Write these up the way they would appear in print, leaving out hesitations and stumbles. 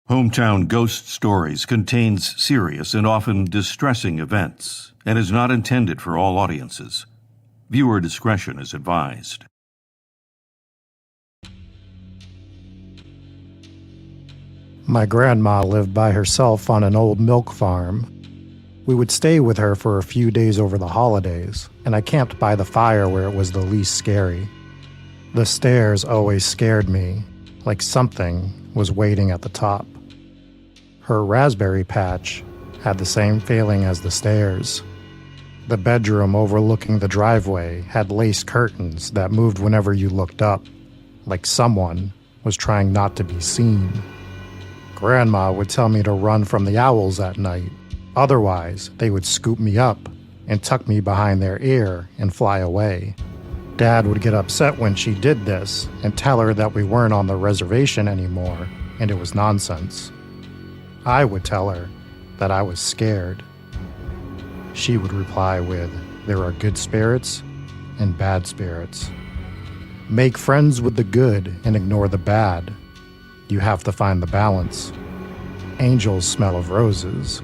Hometown Ghost Stories contains serious and often distressing events and is not intended for all audiences. Viewer discretion is advised. My grandma lived by herself on an old milk farm. We would stay with her for a few days over the holidays, and I camped by the fire where it was the least scary. The stairs always scared me, like something was waiting at the top. Her raspberry patch had the same feeling as the stairs. The bedroom overlooking the driveway had lace curtains that moved whenever you looked up, like someone was trying not to be seen. Grandma would tell me to run from the owls at night. Otherwise, they would scoop me up and tuck me behind their ear and fly away. Dad would get upset when she did this and tell her that we weren't on the reservation anymore and it was nonsense. I would tell her that I was scared. She would reply with, "There are good spirits and bad spirits. Make friends with the good and ignore the bad. You have to find the balance. Angels smell of roses.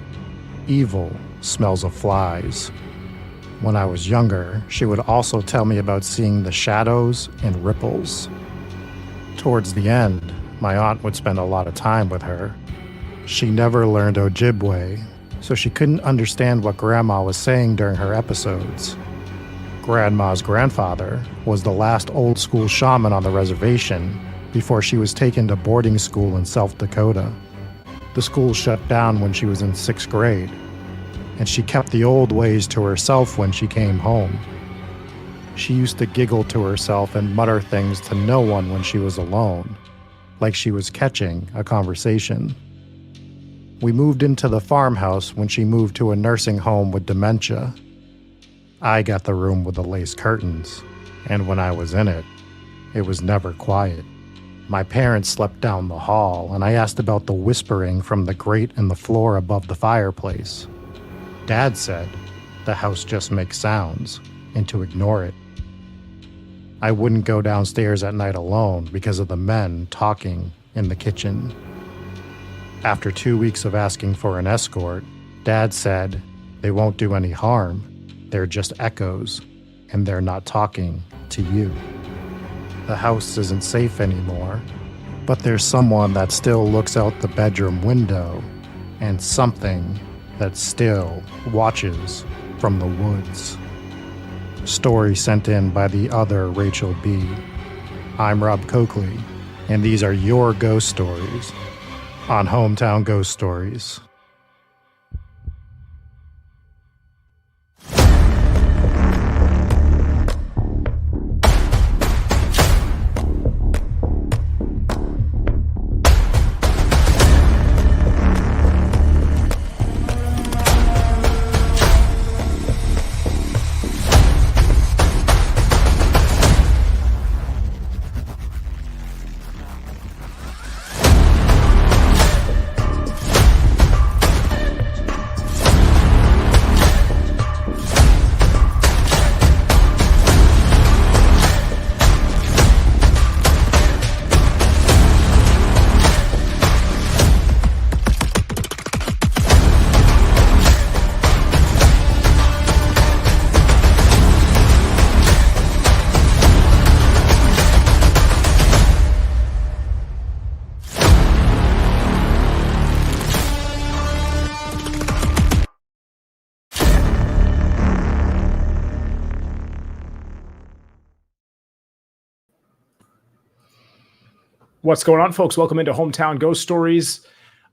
Evil smells of flies." When I was younger, she would also tell me about seeing the shadows and ripples. Towards the end, my aunt would spend a lot of time with her. She never learned Ojibwe, so she couldn't understand what Grandma was saying during her episodes. Grandma's grandfather was the last old-school shaman on the reservation before she was taken to boarding school in South Dakota. The school shut down when she was in 6th grade, and she kept the old ways to herself when she came home. She used to giggle to herself and mutter things to no one when she was alone, like she was catching a conversation. We moved into the farmhouse when she moved to a nursing home with dementia. I got the room with the lace curtains, and when I was in it, it was never quiet. My parents slept down the hall, and I asked about the whispering from the grate in the floor above the fireplace. Dad said the house just makes sounds, and to ignore it. I wouldn't go downstairs at night alone because of the men talking in the kitchen. After 2 weeks of asking for an escort, Dad said, "They won't do any harm. They're just echoes, and they're not talking to you." The house isn't safe anymore, but there's someone that still looks out the bedroom window, and something that still watches from the woods. Story sent in by the other Rachel B. I'm Rob Coakley, and these are your ghost stories on Hometown Ghost Stories. What's going on, folks? Welcome into Hometown Ghost Stories,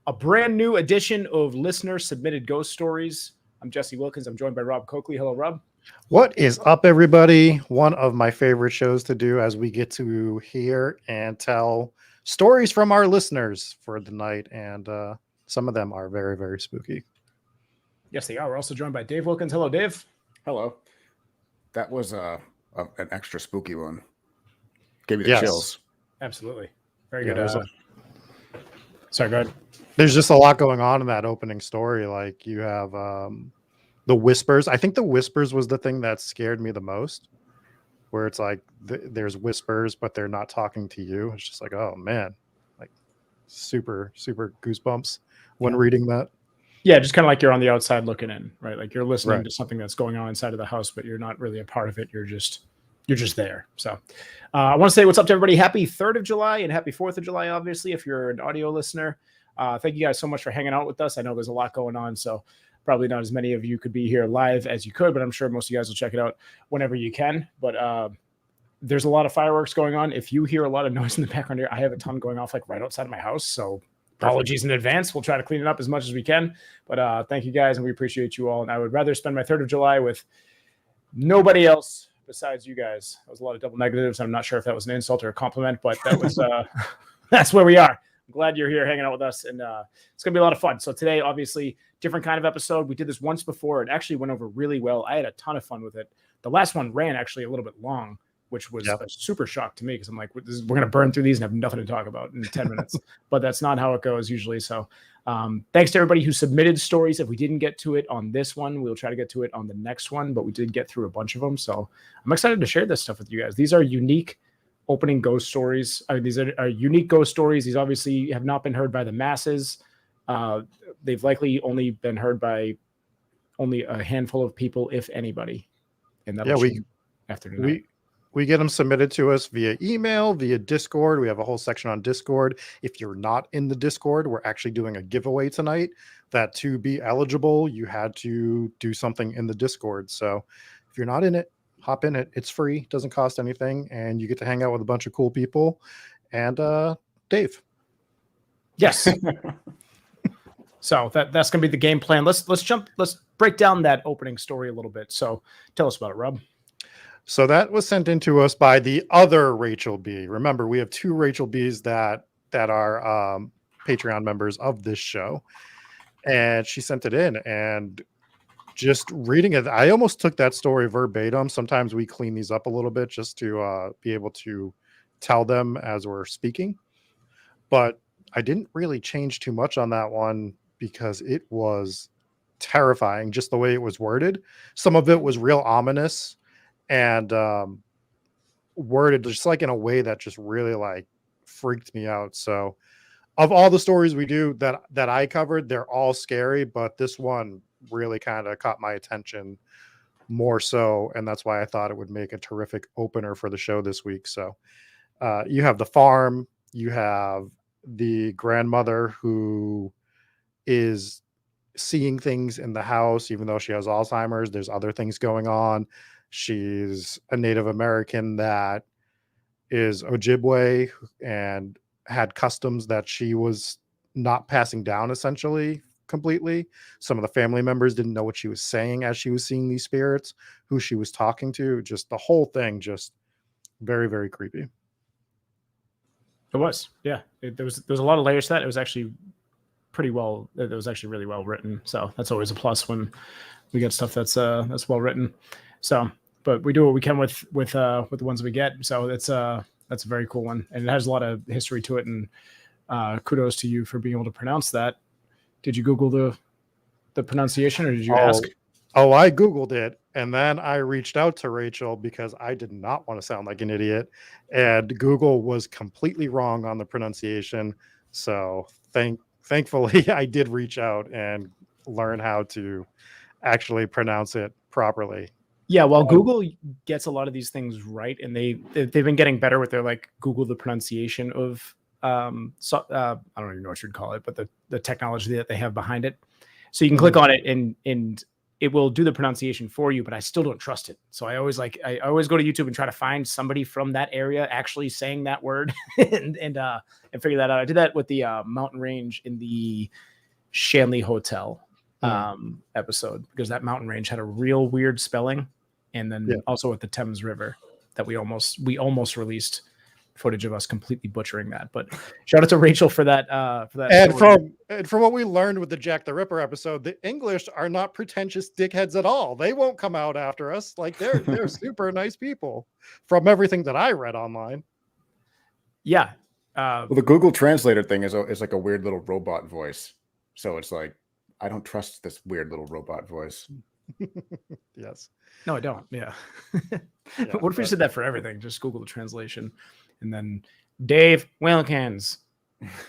a brand new edition of listener-submitted ghost stories. I'm Jesse Wilkins. I'm joined by Rob Coakley. Hello, Rob. What is up, everybody? One of my favorite shows to do as we get to hear and tell stories from our listeners for the night, and some of them are very, very spooky. Yes, they are. We're also joined by Dave Wilkins. Hello, Dave. Hello. That was an extra spooky one. Gave me the chills. Absolutely. Very good. Sorry, go ahead. There's just a lot going on in that opening story. Like you have the whispers. I think the whispers was the thing that scared me the most, where it's like there's whispers, but they're not talking to you. It's just like, oh man, like super goosebumps when reading that. Yeah, just kind of like you're on the outside looking in, right? Like you're listening Right. to something that's going on inside of the house, but you're not really a part of it. You're just there. So I want to say what's up to everybody. Happy 3rd of July and happy 4th of July, obviously, if you're an audio listener. Thank you guys so much for hanging out with us. I know there's a lot going on, so probably not as many of you could be here live as you could, but I'm sure most of you guys will check it out whenever you can. But there's a lot of fireworks going on. If you hear a lot of noise in the background here, I have a ton going off like right outside of my house. So apologies in advance. We'll try to clean it up as much as we can. But thank you guys, and we appreciate you all. And I would rather spend my 3rd of July with nobody else besides you guys. That was a lot of double negatives. I'm not sure if that was an insult or a compliment, but that was that's where we are. I'm glad you're here hanging out with us, and it's going to be a lot of fun. So today, obviously, different kind of episode. We did this once before. It actually went over really well. I had a ton of fun with it. The last one ran actually a little bit long, which was a super shock to me because I'm like, we're going to burn through these and have nothing to talk about in 10 minutes. But that's not how it goes usually. So thanks to everybody who submitted stories. If we didn't get to it on this one, we'll try to get to it on the next one. But we did get through a bunch of them. So I'm excited to share this stuff with you guys. These are unique opening ghost stories. These are unique ghost stories. These obviously have not been heard by the masses. They've likely only been heard by only a handful of people, if anybody. And that'll after tonight. We get them submitted to us via email, via Discord. We have a whole section on Discord. If you're not in the Discord, we're actually doing a giveaway tonight that to be eligible, you had to do something in the Discord. So if you're not in it, hop in it. It's free, doesn't cost anything, and you get to hang out with a bunch of cool people. And Dave. Yes. So that's going to be the game plan. Let's break down that opening story a little bit. So tell us about it, Rob. So that was sent in to us by the other Rachel B. Remember, we have 2 Rachel B's that are Patreon members of this show. And she sent it in, and just reading it, I almost took that story verbatim. Sometimes we clean these up a little bit just to be able to tell them as we're speaking. But I didn't really change too much on that one because it was terrifying, just the way it was worded. Some of it was real ominous and worded just like in a way that just really like freaked me out. So of all the stories we do that I covered, they're all scary, but this one really kind of caught my attention more so, and that's why I thought it would make a terrific opener for the show this week. So you have the farm, you have the grandmother who is seeing things in the house, even though she has Alzheimer's. There's other things going on. She's a Native American that is Ojibwe and had customs that she was not passing down essentially completely. Some of the family members didn't know what she was saying as she was seeing these spirits, who she was talking to. Just the whole thing, just very, very creepy. It was, yeah. There was a lot of layers to that. It was actually pretty well. It was actually really well written. So that's always a plus when we get stuff that's well written. So, but we do what we can with the ones we get. So that's a very cool one, and it has a lot of history to it. And kudos to you for being able to pronounce that. Did you Google the pronunciation, or did you ask? Oh, I Googled it, and then I reached out to Rachel because I did not want to sound like an idiot, and Google was completely wrong on the pronunciation. So thankfully, I did reach out and learn how to actually pronounce it properly. Yeah, well, Google gets a lot of these things right, and they've been getting better with their like Google the pronunciation of I don't even know what you'd call it, but the technology that they have behind it. So you can click on it and it will do the pronunciation for you, but I still don't trust it. So I always go to YouTube and try to find somebody from that area actually saying that word and figure that out. I did that with the mountain range in the Shanley Hotel episode, because that mountain range had a real weird spelling. And then also at the Thames River that we almost released footage of us completely butchering that. But shout out to Rachel for that. And from what we learned with the Jack the Ripper episode, the English are not pretentious dickheads at all. They won't come out after us. Like they're super nice people from everything that I read online. Yeah. Well, the Google Translator thing is like a weird little robot voice. So it's like, I don't trust this weird little robot voice. Yes. No, I don't. Yeah. What if we said that for everything? Just Google the translation, and then Dave Wilkins.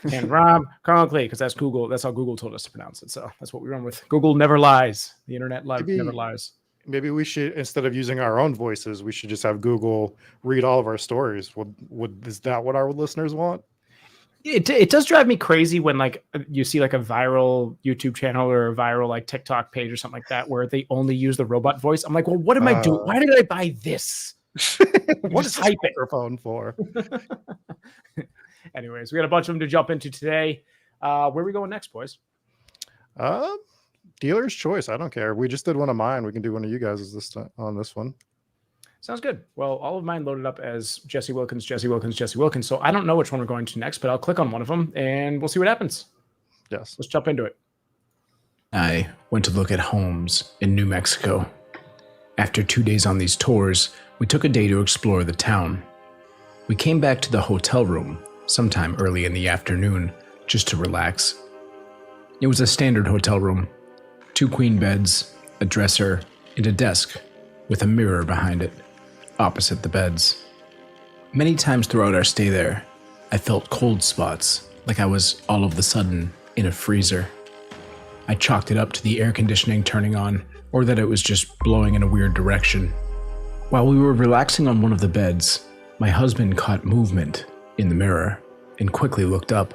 Can Rob Conkley, because that's Google. That's how Google told us to pronounce it. So that's what we run with. Google never lies. The internet never lies. Maybe we should, instead of using our own voices, we should just have Google read all of our stories. Is that what our listeners want? It does drive me crazy when like you see like a viral YouTube channel or a viral like TikTok page or something like that where they only use the robot voice. I'm like, well, what am I doing? Why did I buy this? What is this microphone for? Anyways, we got a bunch of them to jump into today. Where are we going next, boys? Dealer's choice. I don't care. We just did one of mine. We can do one of you guys on this one. Sounds good. Well, all of mine loaded up as Jesse Wilkins. So I don't know which one we're going to next, but I'll click on one of them and we'll see what happens. Yes. Let's jump into it. I went to look at homes in New Mexico. After 2 days on these tours, we took a day to explore the town. We came back to the hotel room sometime early in the afternoon just to relax. It was a standard hotel room. 2 queen beds, a dresser, and a desk with a mirror behind it, opposite the beds. Many times throughout our stay there, I felt cold spots, like I was all of a sudden in a freezer. I chalked it up to the air conditioning turning on, or that it was just blowing in a weird direction. While we were relaxing on one of the beds, my husband caught movement in the mirror and quickly looked up.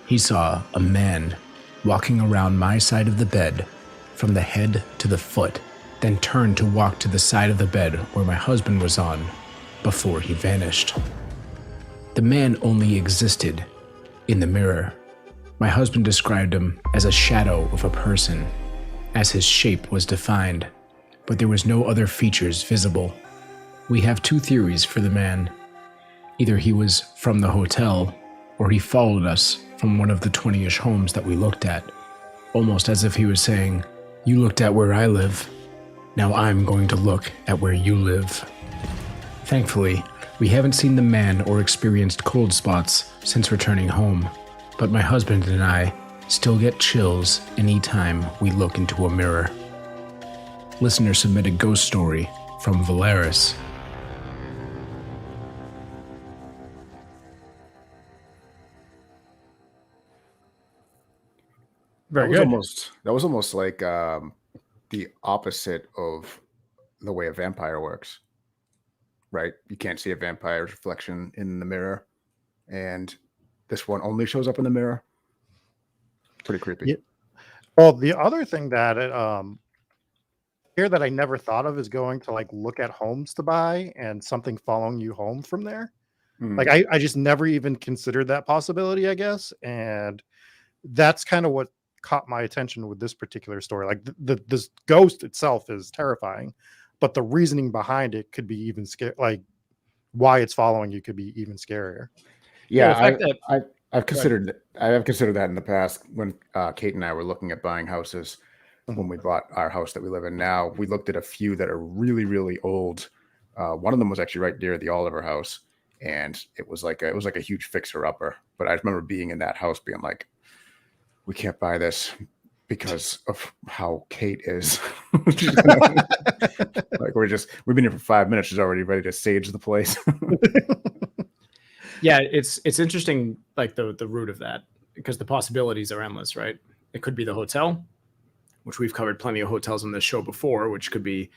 He saw a man walking around my side of the bed from the head to the foot, then turned to walk to the side of the bed where my husband was on before he vanished. The man only existed in the mirror. My husband described him as a shadow of a person, as his shape was defined, but there was no other features visible. We have 2 theories for the man. Either he was from the hotel, or he followed us from one of the 20-ish homes that we looked at, almost as if he was saying, "You looked at where I live. Now I'm going to look at where you live." Thankfully, we haven't seen the man or experienced cold spots since returning home, but my husband and I still get chills anytime we look into a mirror. Listener submitted ghost story from Valeris. Very good. That was almost like the opposite of the way a vampire works, right? You can't see a vampire's reflection in the mirror, and this one only shows up in the mirror. Pretty creepy. Yeah. Well, the other thing that here that I never thought of is going to like look at homes to buy and something following you home from there. Like I just never even considered that possibility, I guess, and that's kind of what caught my attention with this particular story. Like this ghost itself is terrifying, but the reasoning behind it could be even scary. Like why it's following you could be even scarier. Yeah, I've considered that in the past when Kate and I were looking at buying houses. When we bought our house that we live in now, we looked at a few that are really, really old. One of them was actually right near the Oliver house, and it was like a huge fixer upper. But I remember being in that house, being like, "We can't buy this because of how Kate is." Like we've been here for 5 minutes. She's already ready to sage the place. Yeah, it's interesting, like the root of that, because the possibilities are endless, right? It could be the hotel, which we've covered plenty of hotels on this show before, which could be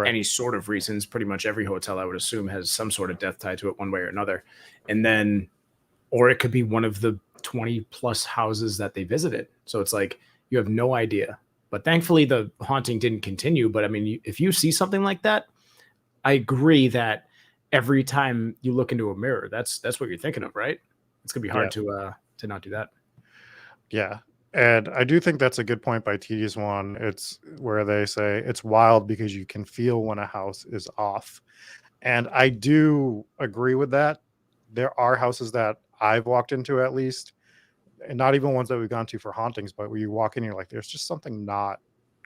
any sort of reasons. Pretty much every hotel, I would assume, has some sort of death tied to it one way or another. And then, or it could be one of the 20 plus houses that they visited. So it's like, you have no idea. But thankfully the haunting didn't continue. But I mean, if you see something like that, I agree that every time you look into a mirror, that's what you're thinking of, right? It's gonna be hard to not do that. Yeah. And I do think that's a good point by T's one. It's where they say it's wild because you can feel when a house is off. And I do agree with that. There are houses that I've walked into, at least, and not even ones that we've gone to for hauntings, but where you walk in, you're like, there's just something not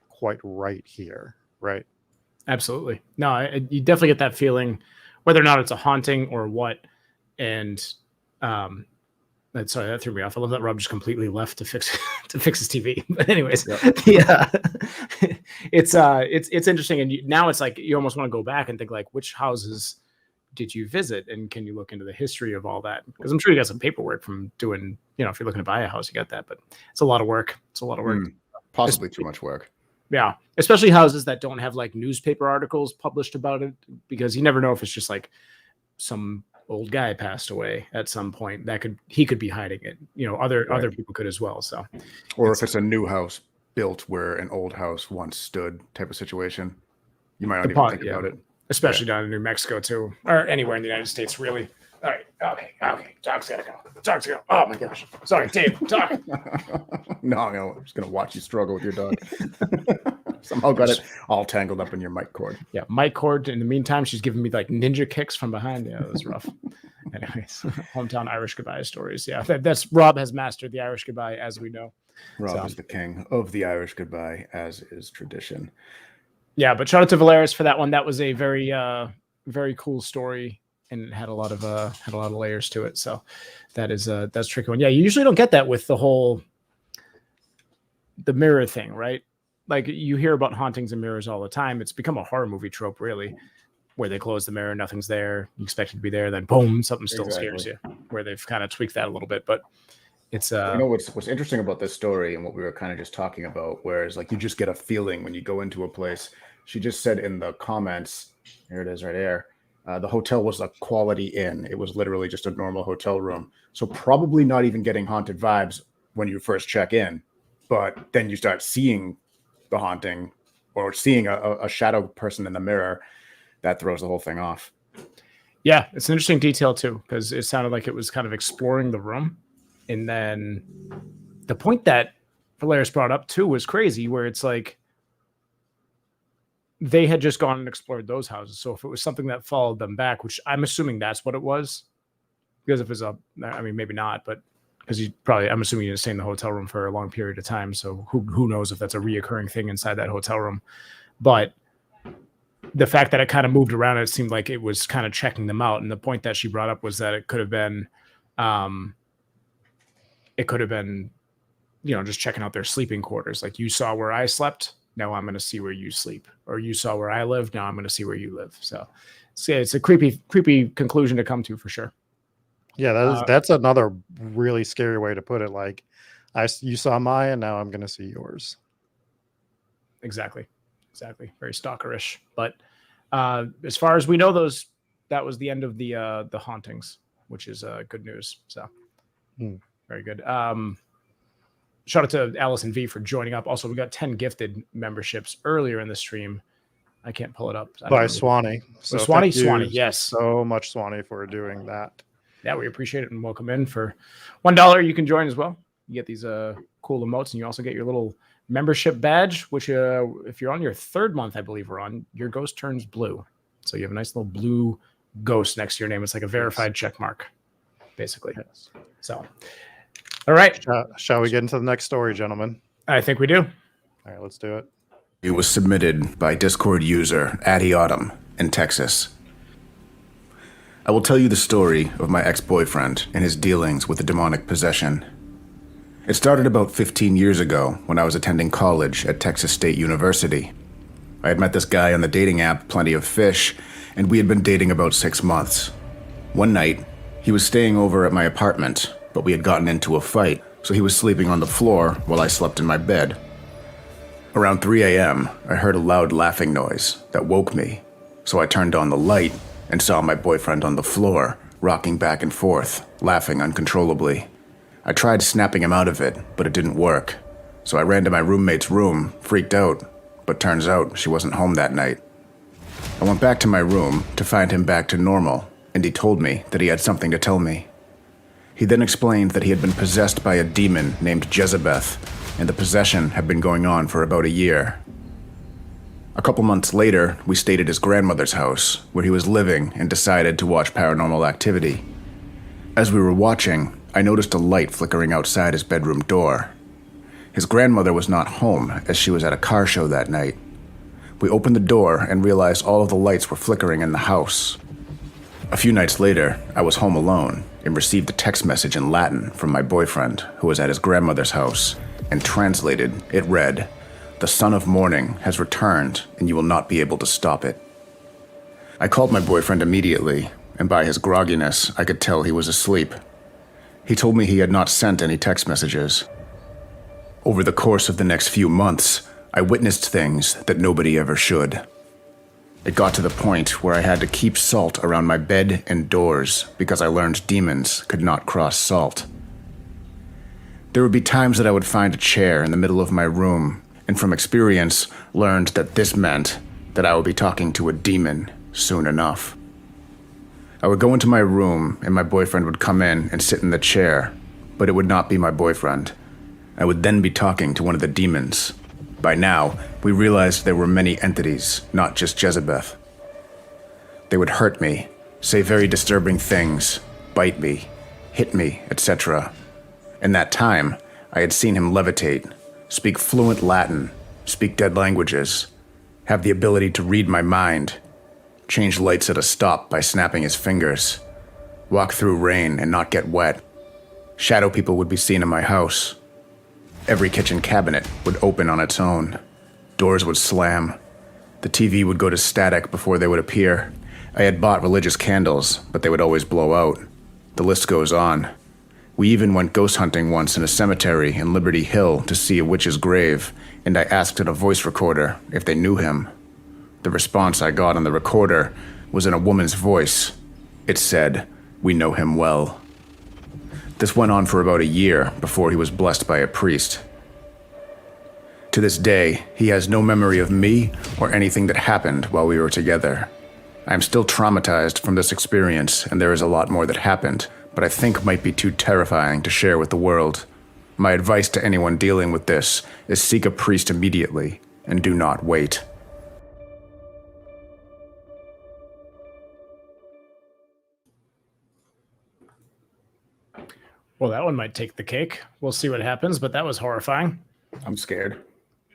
quite right here. Right. Absolutely. No, you definitely get that feeling, whether or not it's a haunting or what. And sorry, that threw me off. I love that Rob just completely left to fix his TV. But anyways, it's interesting. And now it's like you almost want to go back and think like, which houses did you visit, and can you look into the history of all that? Because I'm sure you got some paperwork from doing, if you're looking to buy a house, you got that, but it's a lot of work. Possibly too much work. Yeah, especially houses that don't have like newspaper articles published about it, because you never know if it's just like some old guy passed away at some point he could be hiding it. Other people could as well. So, or if it's a new house built where an old house once stood type of situation, you might not even think about it. Especially down in New Mexico too, or anywhere in the United States, really. All right. Okay. Dog's gotta go. Oh my gosh. Sorry, Dave. Talk. No, I'm just gonna watch you struggle with your dog. Somehow got it all tangled up in your mic cord. Yeah, mic cord. In the meantime, she's giving me like ninja kicks from behind. Yeah, it was rough. Anyways, hometown Irish goodbye stories. Yeah, that's Rob has mastered the Irish goodbye, as we know. Rob is the king of the Irish goodbye, as is tradition. Yeah, but shout out to Valeris for that one. That was a very, very cool story, and it had a lot of layers to it. So that's a tricky one. Yeah, you usually don't get that with the mirror thing, right? Like you hear about hauntings and mirrors all the time. It's become a horror movie trope, really, where they close the mirror, nothing's there, you expect it to be there, then boom, something still scares you. Where they've kind of tweaked that a little bit, but it's what's interesting about this story and what we were kind of just talking about, whereas like you just get a feeling when you go into a place. She just said in the comments, here it is right there, the hotel was a quality inn. It was literally just a normal hotel room. So probably not even getting haunted vibes when you first check in, but then you start seeing the haunting or seeing a shadow person in the mirror, that throws the whole thing off. Yeah, it's an interesting detail too, because it sounded like it was kind of exploring the room. And then the point that Valeris brought up too was crazy, where it's like they had just gone and explored those houses. So if it was something that followed them back, which I'm assuming that's what it was, because if it's maybe not, but because I'm assuming you didn't stay in the hotel room for a long period of time. So who knows if that's a reoccurring thing inside that hotel room. But the fact that it kind of moved around, it seemed like it was kind of checking them out. And the point that she brought up was that it could have been, just checking out their sleeping quarters. Like, you saw where I slept, now I'm going to see where you sleep. Or you saw where I live, now I'm going to see where you live. So it's a creepy conclusion to come to, for sure. Yeah, that's another really scary way to put it. Like, you saw mine, now I'm going to see yours. Exactly. Very stalkerish. But as far as we know, that was the end of the hauntings, which is good news. So very good. Shout out to Allison V for joining up. Also, we got 10 gifted memberships earlier in the stream. I can't pull it up. By Swanee. So Swanee, yes. So much, Swanee, for doing that. Yeah, we appreciate it, and welcome in. For $1, you can join as well. You get these cool emotes, and you also get your little membership badge, which if you're on your third month, I believe we're on, your ghost turns blue. So you have a nice little blue ghost next to your name. It's like a verified check mark, basically. Yes. So, all right. Shall we get into the next story, gentlemen? I think we do. All right, let's do it. It was submitted by Discord user Addie Autumn in Texas. I will tell you the story of my ex-boyfriend and his dealings with the demonic possession. It started about 15 years ago when I was attending college at Texas State University. I had met this guy on the dating app Plenty of Fish, and we had been dating about 6 months. One night, he was staying over at my apartment, but we had gotten into a fight, so he was sleeping on the floor while I slept in my bed. Around 3 a.m., I heard a loud laughing noise that woke me, so I turned on the light and saw my boyfriend on the floor, rocking back and forth, laughing uncontrollably. I tried snapping him out of it, but it didn't work, so I ran to my roommate's room, freaked out, but turns out she wasn't home that night. I went back to my room to find him back to normal, and he told me that he had something to tell me. He then explained that he had been possessed by a demon named Jezebeth, and the possession had been going on for about a year. A couple months later, we stayed at his grandmother's house, where he was living, and decided to watch Paranormal Activity. As we were watching, I noticed a light flickering outside his bedroom door. His grandmother was not home, as she was at a car show that night. We opened the door and realized all of the lights were flickering in the house. A few nights later, I was home alone and received a text message in Latin from my boyfriend, who was at his grandmother's house, and translated, it read, "The son of morning has returned, and you will not be able to stop it." I called my boyfriend immediately, and by his grogginess, I could tell he was asleep. He told me he had not sent any text messages. Over the course of the next few months, I witnessed things that nobody ever should. It got to the point where I had to keep salt around my bed and doors because I learned demons could not cross salt. There would be times that I would find a chair in the middle of my room, and from experience learned that this meant that I would be talking to a demon soon enough. I would go into my room and my boyfriend would come in and sit in the chair, but it would not be my boyfriend. I would then be talking to one of the demons. By now, we realized there were many entities, not just Jezebeth. They would hurt me, say very disturbing things, bite me, hit me, etc. In that time, I had seen him levitate, speak fluent Latin, speak dead languages, have the ability to read my mind, change lights at a stop by snapping his fingers, walk through rain and not get wet. Shadow people would be seen in my house. Every kitchen cabinet would open on its own. Doors would slam. The TV would go to static before they would appear. I had bought religious candles, but they would always blow out. The list goes on. We even went ghost hunting once in a cemetery in Liberty Hill to see a witch's grave, and I asked at a voice recorder if they knew him. The response I got on the recorder was in a woman's voice. It said, "We know him well." This went on for about a year before he was blessed by a priest. To this day, he has no memory of me or anything that happened while we were together. I am still traumatized from this experience, and there is a lot more that happened, but I think might be too terrifying to share with the world. My advice to anyone dealing with this is seek a priest immediately, and do not wait. Well, that one might take the cake. We'll see what happens, but that was horrifying. I'm scared.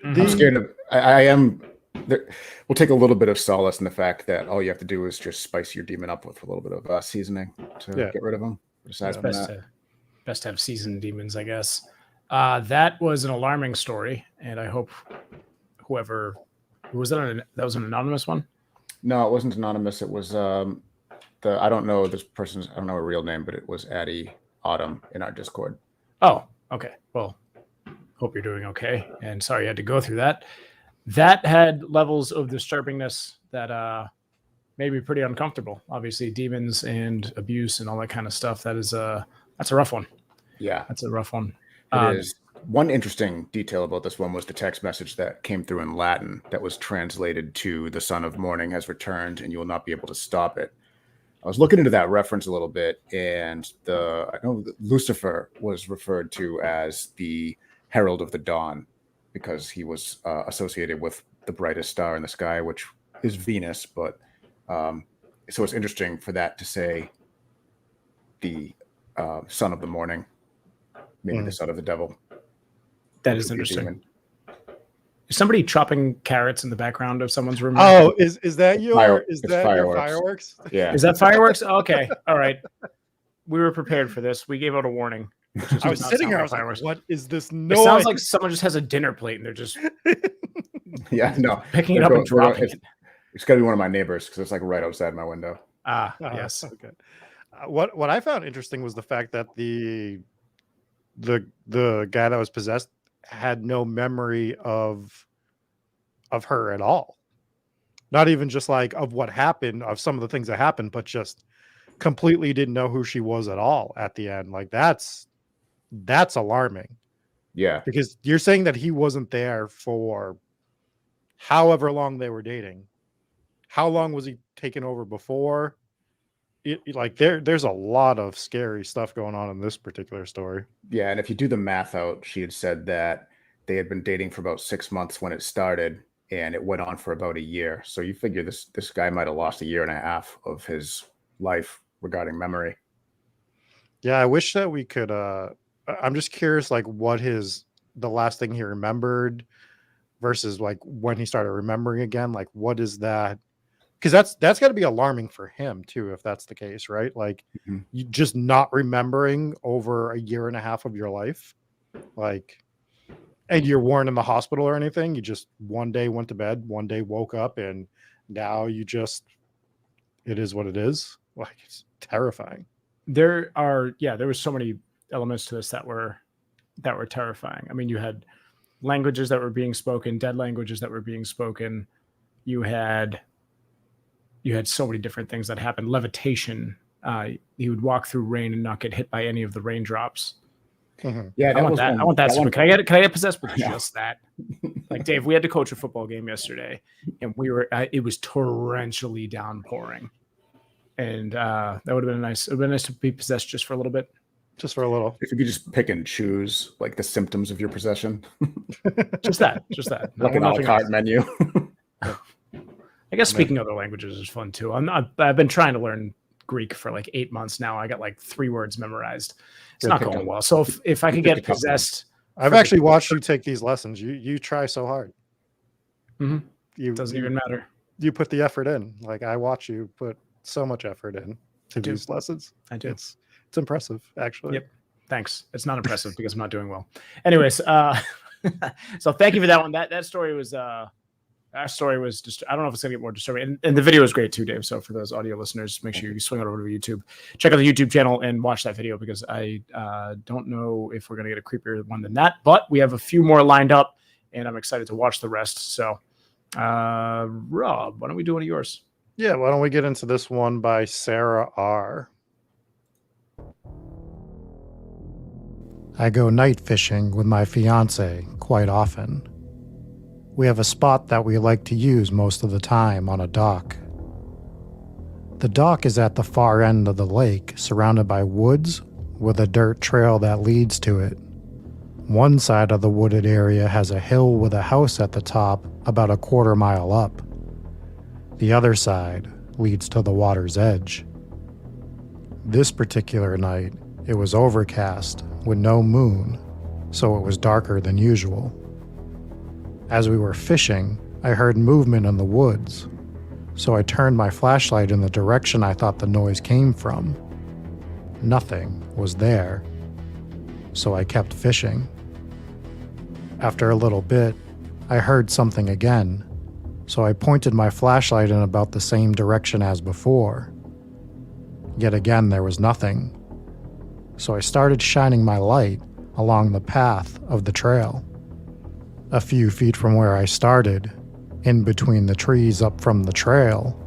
I'm scared of. I am. We'll take a little bit of solace in the fact that all you have to do is just spice your demon up with a little bit of seasoning to get rid of them. It's best to have seasoned demons, I guess. That was an alarming story, and I hope who was that? That was an anonymous one. No, it wasn't anonymous. It was I don't know this person's. I don't know her real name, but it was Addie Autumn in our Discord. Oh, okay. Well, hope you're doing okay, and sorry you had to go through that. That had levels of disturbingness that made me pretty uncomfortable. Obviously, demons and abuse and all that kind of stuff. That's a rough one. Yeah, that's a rough one. It is. One interesting detail about this one was the text message that came through in Latin that was translated to "The Son of Morning has returned, and you will not be able to stop it." I was looking into that reference a little bit, and I know Lucifer was referred to as the Herald of the Dawn because he was associated with the brightest star in the sky, which is Venus. But so it's interesting for that to say the son of the morning, maybe the son of the devil. That is interesting. Is somebody chopping carrots in the background of someone's room? Oh, is that your fireworks? Yeah. Is that fireworks? Okay. All right. We were prepared for this. We gave out a warning. I was sitting here. I was like, what is this noise? It sounds like someone just has a dinner plate and they're just picking it up and dropping it. It's got to be one of my neighbors because it's like right outside my window. Yes. Okay. What I found interesting was the fact that the guy that was possessed had no memory of her at all. Not even just like of what happened, of some of the things that happened, but just completely didn't know who she was at all at the end. Like that's alarming. Yeah. Because you're saying that he wasn't there for however long they were dating. How long was he taken over before? There's a lot of scary stuff going on in this particular story. Yeah, and if you do the math out, she had said that they had been dating for about 6 months when it started, and it went on for about a year. So you figure this guy might have lost a year and a half of his life regarding memory. Yeah, I wish that we could. I'm just curious, like what the last thing he remembered versus like when he started remembering again. Like, what is that? Because that's got to be alarming for him too, if that's the case, right? Like you just not remembering over a year and a half of your life, like, and you weren't in the hospital or anything. You just one day went to bed, one day woke up, and now it is what it is. Like, it's terrifying. There were so many elements to this that were terrifying. I mean, you had languages that were being spoken, dead languages that were being spoken. You had so many different things that happened. Levitation. You would walk through rain and not get hit by any of the raindrops. Mhm. Yeah, I want that. I want that. one. Can I get possessed with just that? Like, Dave, we had to coach a football game yesterday, and it was torrentially downpouring, and that would have been nice. It would have been nice to be possessed just for a little bit. Just for a little. If you could just pick and choose like the symptoms of your possession, Just that. like an a la carte menu. I guess speaking other languages is fun too. I've been trying to learn Greek for like 8 months now. I got like 3 words memorized. It's not going well. So if I could get possessed, I've actually watched you take these lessons. You try so hard. Mm-hmm. It doesn't even matter. You put the effort in. Like, I watch you put so much effort in to these lessons. I do. It's impressive, actually. Yep. Thanks. It's not impressive because I'm not doing well. Anyways, so thank you for that one. That story was our story was just, I don't know if it's gonna get more disturbing, and the video is great too, Dave. So for those audio listeners, make sure you swing on over to YouTube, check out the YouTube channel and watch that video, because I don't know if we're gonna get a creepier one than that, but we have a few more lined up and I'm excited to watch the rest. So Rob, why don't we do one of yours? Yeah, why don't we get into this one by Sarah R. I go night fishing with my fiance quite often. We have a spot that we like to use most of the time on a dock. The dock is at the far end of the lake, surrounded by woods with a dirt trail that leads to it. One side of the wooded area has a hill with a house at the top about a quarter mile up. The other side leads to the water's edge. This particular night, it was overcast with no moon, so it was darker than usual. As we were fishing, I heard movement in the woods, so I turned my flashlight in the direction I thought the noise came from. Nothing was there, so I kept fishing. After a little bit, I heard something again, so I pointed my flashlight in about the same direction as before. Yet again, there was nothing, so I started shining my light along the path of the trail. A few feet from where I started, in between the trees up from the trail,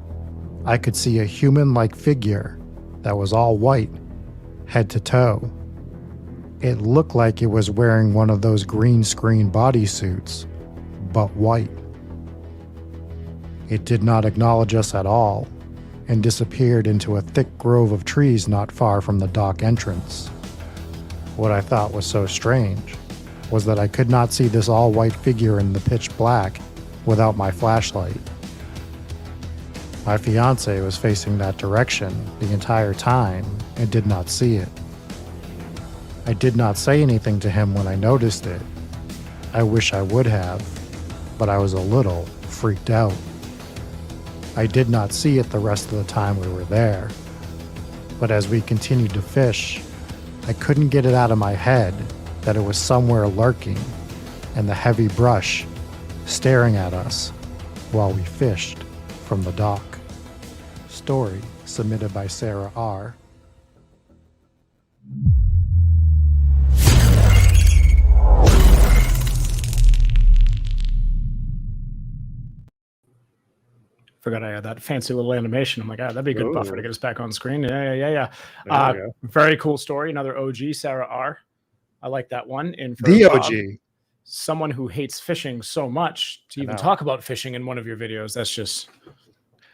I could see a human-like figure that was all white, head to toe. It looked like it was wearing one of those green screen bodysuits, but white. It did not acknowledge us at all, and disappeared into a thick grove of trees not far from the dock entrance. What I thought was so strange was that I could not see this all-white figure in the pitch black without my flashlight. My fiance was facing that direction the entire time and did not see it. I did not say anything to him when I noticed it. I wish I would have, but I was a little freaked out. I did not see it the rest of the time we were there, but as we continued to fish, I couldn't get it out of my head that it was somewhere lurking in the heavy brush, staring at us while we fished from the dock. Story submitted by Sarah R. Forgot I had that fancy little animation. I'm like, that'd be a good buffer to get us back on screen. Yeah. Very cool story. Another OG, Sarah R. I like that one. And for The Bob, OG. Someone who hates fishing so much to even talk about fishing in one of your videos. That's just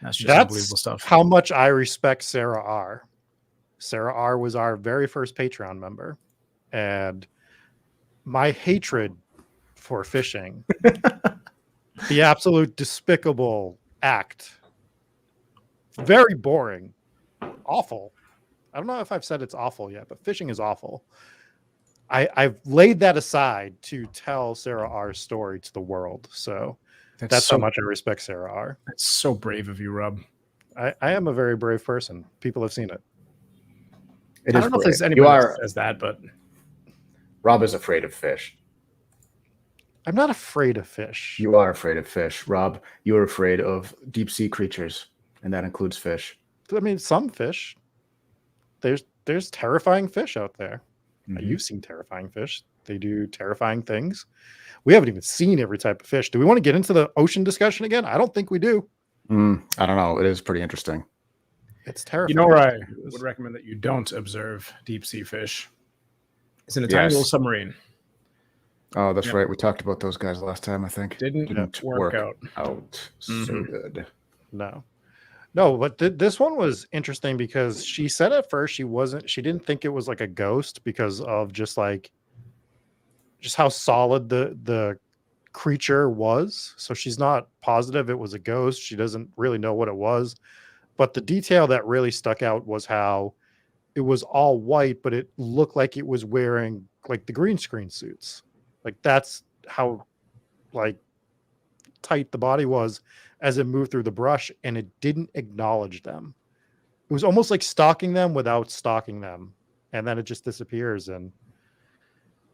unbelievable stuff. How much I respect Sarah R. Sarah R was our very first Patreon member, and my hatred for fishing, the absolute despicable act, very boring, awful. I don't know if I've said it's awful yet, but fishing is awful. I've laid that aside to tell Sarah R's story to the world. So that's how much I respect Sarah R. That's so brave of you, Rob. I am a very brave person. People have seen it. I don't know if there's anybody that says that, but Rob is afraid of fish. I'm not afraid of fish. You are afraid of fish, Rob. You are afraid of deep sea creatures, and that includes fish. I mean, some fish. There's terrifying fish out there. Mhm. You've seen terrifying fish. They do terrifying things. We haven't even seen every type of fish. Do we want to get into the ocean discussion again? I don't think we do. I don't know. It is pretty interesting. It's terrifying. You know where I would recommend that you don't observe deep sea fish? It's in a tiny Yes. little submarine. Oh, that's Yep. right. We talked about those guys last time, I think. Didn't work out. So Mhm. good. No, but this one was interesting because she said at first she didn't think it was like a ghost because of just how solid the creature was. So she's not positive it was a ghost. She doesn't really know what it was. But the detail that really stuck out was how it was all white, but it looked like it was wearing like the green screen suits. Like that's how like tight the body was as it moved through the brush, and it didn't acknowledge them. It was almost like stalking them without stalking them, and then it just disappears. And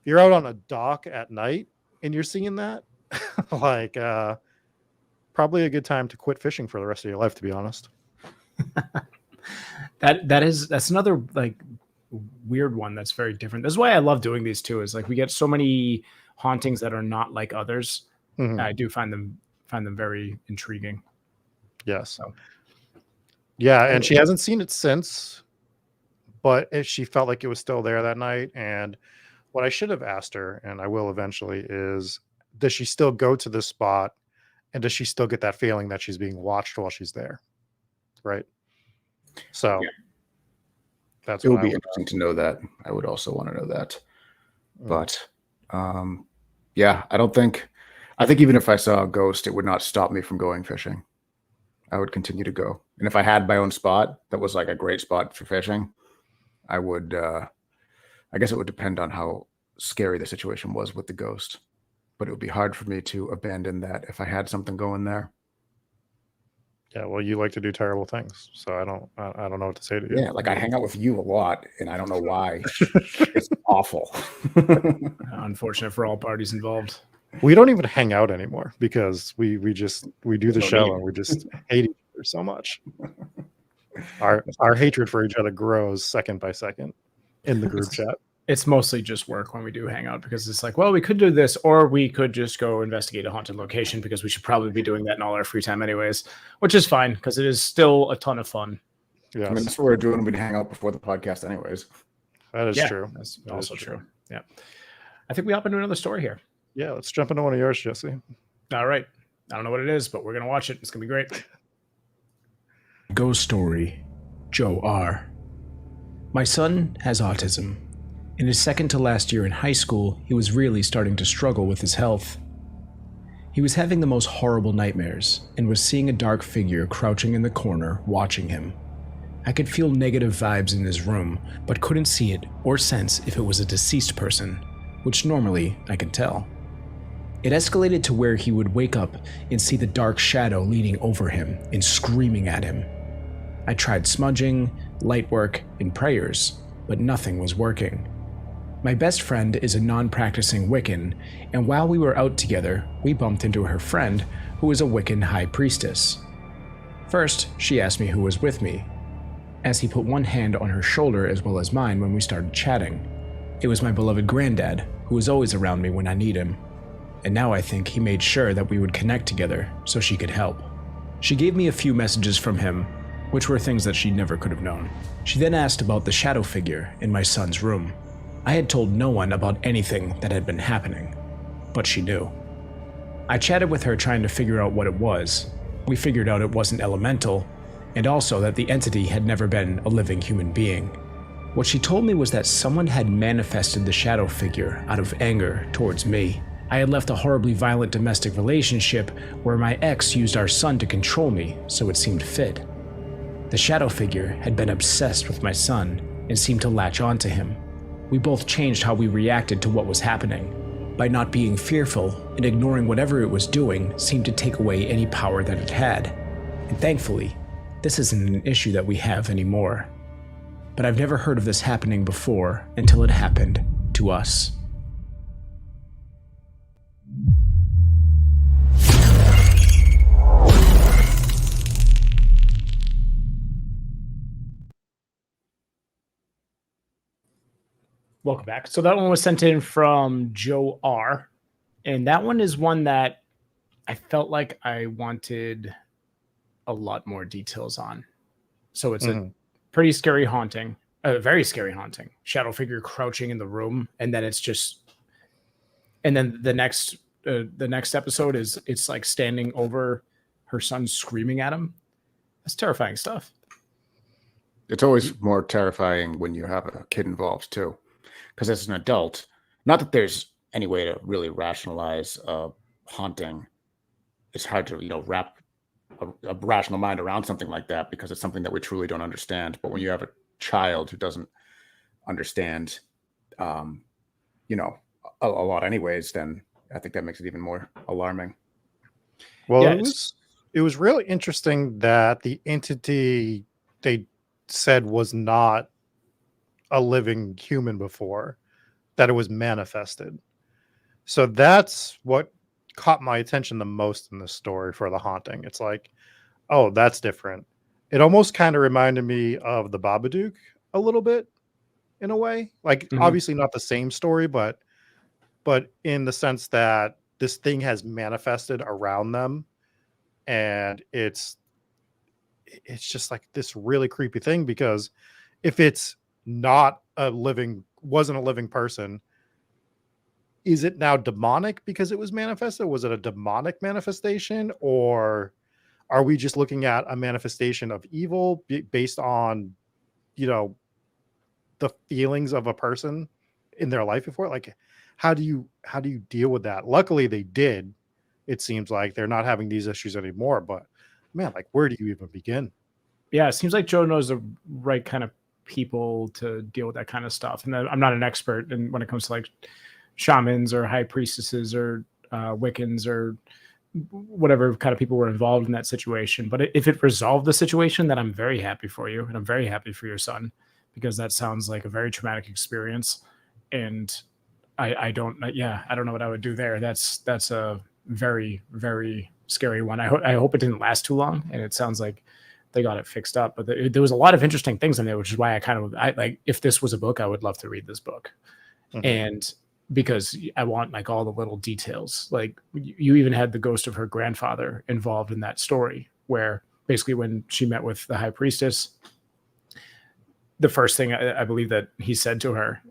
if you're out on a dock at night and you're seeing that, like probably a good time to quit fishing for the rest of your life, to be honest. That's another like weird one that's very different. This is why I love doing these too, is like we get so many hauntings that are not like others. Mhm. I do find them very intriguing. Yes. So. Yeah, and she hasn't seen it since, but she felt like it was still there that night. And what I should have asked her, and I will eventually, is does she still go to this spot, and does she still get that feeling that she's being watched while she's there? Right. So Yeah. that's It what would I be would interesting to know that. I would also want to know that. Mm. But yeah, I think even if I saw a ghost, it would not stop me from going fishing. I would continue to go. And if I had my own spot that was like a great spot for fishing, I would, I guess it would depend on how scary the situation was with the ghost. But it would be hard for me to abandon that if I had something going there. Yeah, well, you like to do terrible things, so I don't know what to say to you. Yeah, like I hang out with you a lot, and I don't know why. It's awful. Unfortunate for all parties involved. We don't even hang out anymore because we do the No show need. and we just hate each other so much. Our hatred for each other grows second by second in the group chat. It's mostly just work when we do hang out, because it's like, well, we could do this, or we could just go investigate a haunted location, because we should probably be doing that in all our free time anyways, which is fine because it is still a ton of fun. Yeah, I mean, that's what we're doing. We'd hang out before the podcast, anyways. that is true. That's That also is true. Yeah. I think we hop into another story here. Yeah, let's jump into one of yours, Jesse. All right. I don't know what it is, but we're going to watch it. It's going to be great. Ghost story, Joe R. My son has autism. In his second to last year in high school, he was really starting to struggle with his health. He was having the most horrible nightmares and was seeing a dark figure crouching in the corner watching him. I could feel negative vibes in his room, but couldn't see it or sense if it was a deceased person, which normally I can tell. It escalated to where he would wake up and see the dark shadow leaning over him and screaming at him. I tried smudging, light work, and prayers, but nothing was working. My best friend is a non-practicing Wiccan, and while we were out together, we bumped into her friend, who is a Wiccan high priestess. First, she asked me who was with me, as he put one hand on her shoulder as well as mine when we started chatting. It was my beloved granddad, who is always around me when I need him. And now I think he made sure that we would connect together so she could help. She gave me a few messages from him, which were things that she never could have known. She then asked about the shadow figure in my son's room. I had told no one about anything that had been happening, but she knew. I chatted with her trying to figure out what it was. We figured out it wasn't elemental, and also that the entity had never been a living human being. What she told me was that someone had manifested the shadow figure out of anger towards me. I had left a horribly violent domestic relationship where my ex used our son to control me, so it seemed fit. The shadow figure had been obsessed with my son and seemed to latch onto him. We both changed how we reacted to what was happening. By not being fearful and ignoring whatever it was doing seemed to take away any power that it had. And thankfully, this isn't an issue that we have anymore. But I've never heard of this happening before until it happened to us. Welcome back. So that one was sent in from Joe R. And that one is one that I felt like I wanted a lot more details on. So it's a pretty scary haunting, a very scary haunting. Shadow figure crouching in the room, and then it's just, and then the next episode is it's like standing over her son screaming at him. That's terrifying stuff. It's always more terrifying when you have a kid involved too, because as an adult, not that there's any way to really rationalize haunting. It's hard to wrap a rational mind around something like that because it's something that we truly don't understand. But when you have a child who doesn't understand, a lot anyways, then I think that makes it even more alarming. Well, Yeah, it was really interesting that the entity they said was not a living human before, that it was manifested. So that's what caught my attention the most in this story for the haunting. It's like, oh, that's different. It almost kind of reminded me of the Babadook a little bit in a way. Like obviously not the same story, but in the sense that this thing has manifested around them, and it's just like this really creepy thing, because if it's not wasn't a living person, is it now demonic because it was manifested? Was it a demonic manifestation, or are we just looking at a manifestation of evil based on, the feelings of a person in their life before? Like, how do you deal with that? Luckily they did. It seems like they're not having these issues anymore, but man, like, where do you even begin? Yeah, it seems like Joe knows the right kind of people to deal with that kind of stuff. And I'm not an expert when it comes to like shamans or high priestesses or Wiccans or whatever kind of people were involved in that situation. But if it resolved the situation, then I'm very happy for you, and I'm very happy for your son, because that sounds like a very traumatic experience. And I don't know what I would do there. That's a very, very scary one. I hope it didn't last too long, and it sounds like they got it fixed up. But there was a lot of interesting things in there, which is why I like, if this was a book, I would love to read this book. And because I want like all the little details. Like you even had the ghost of her grandfather involved in that story, where basically when she met with the high priestess, the first thing I believe that he said to her,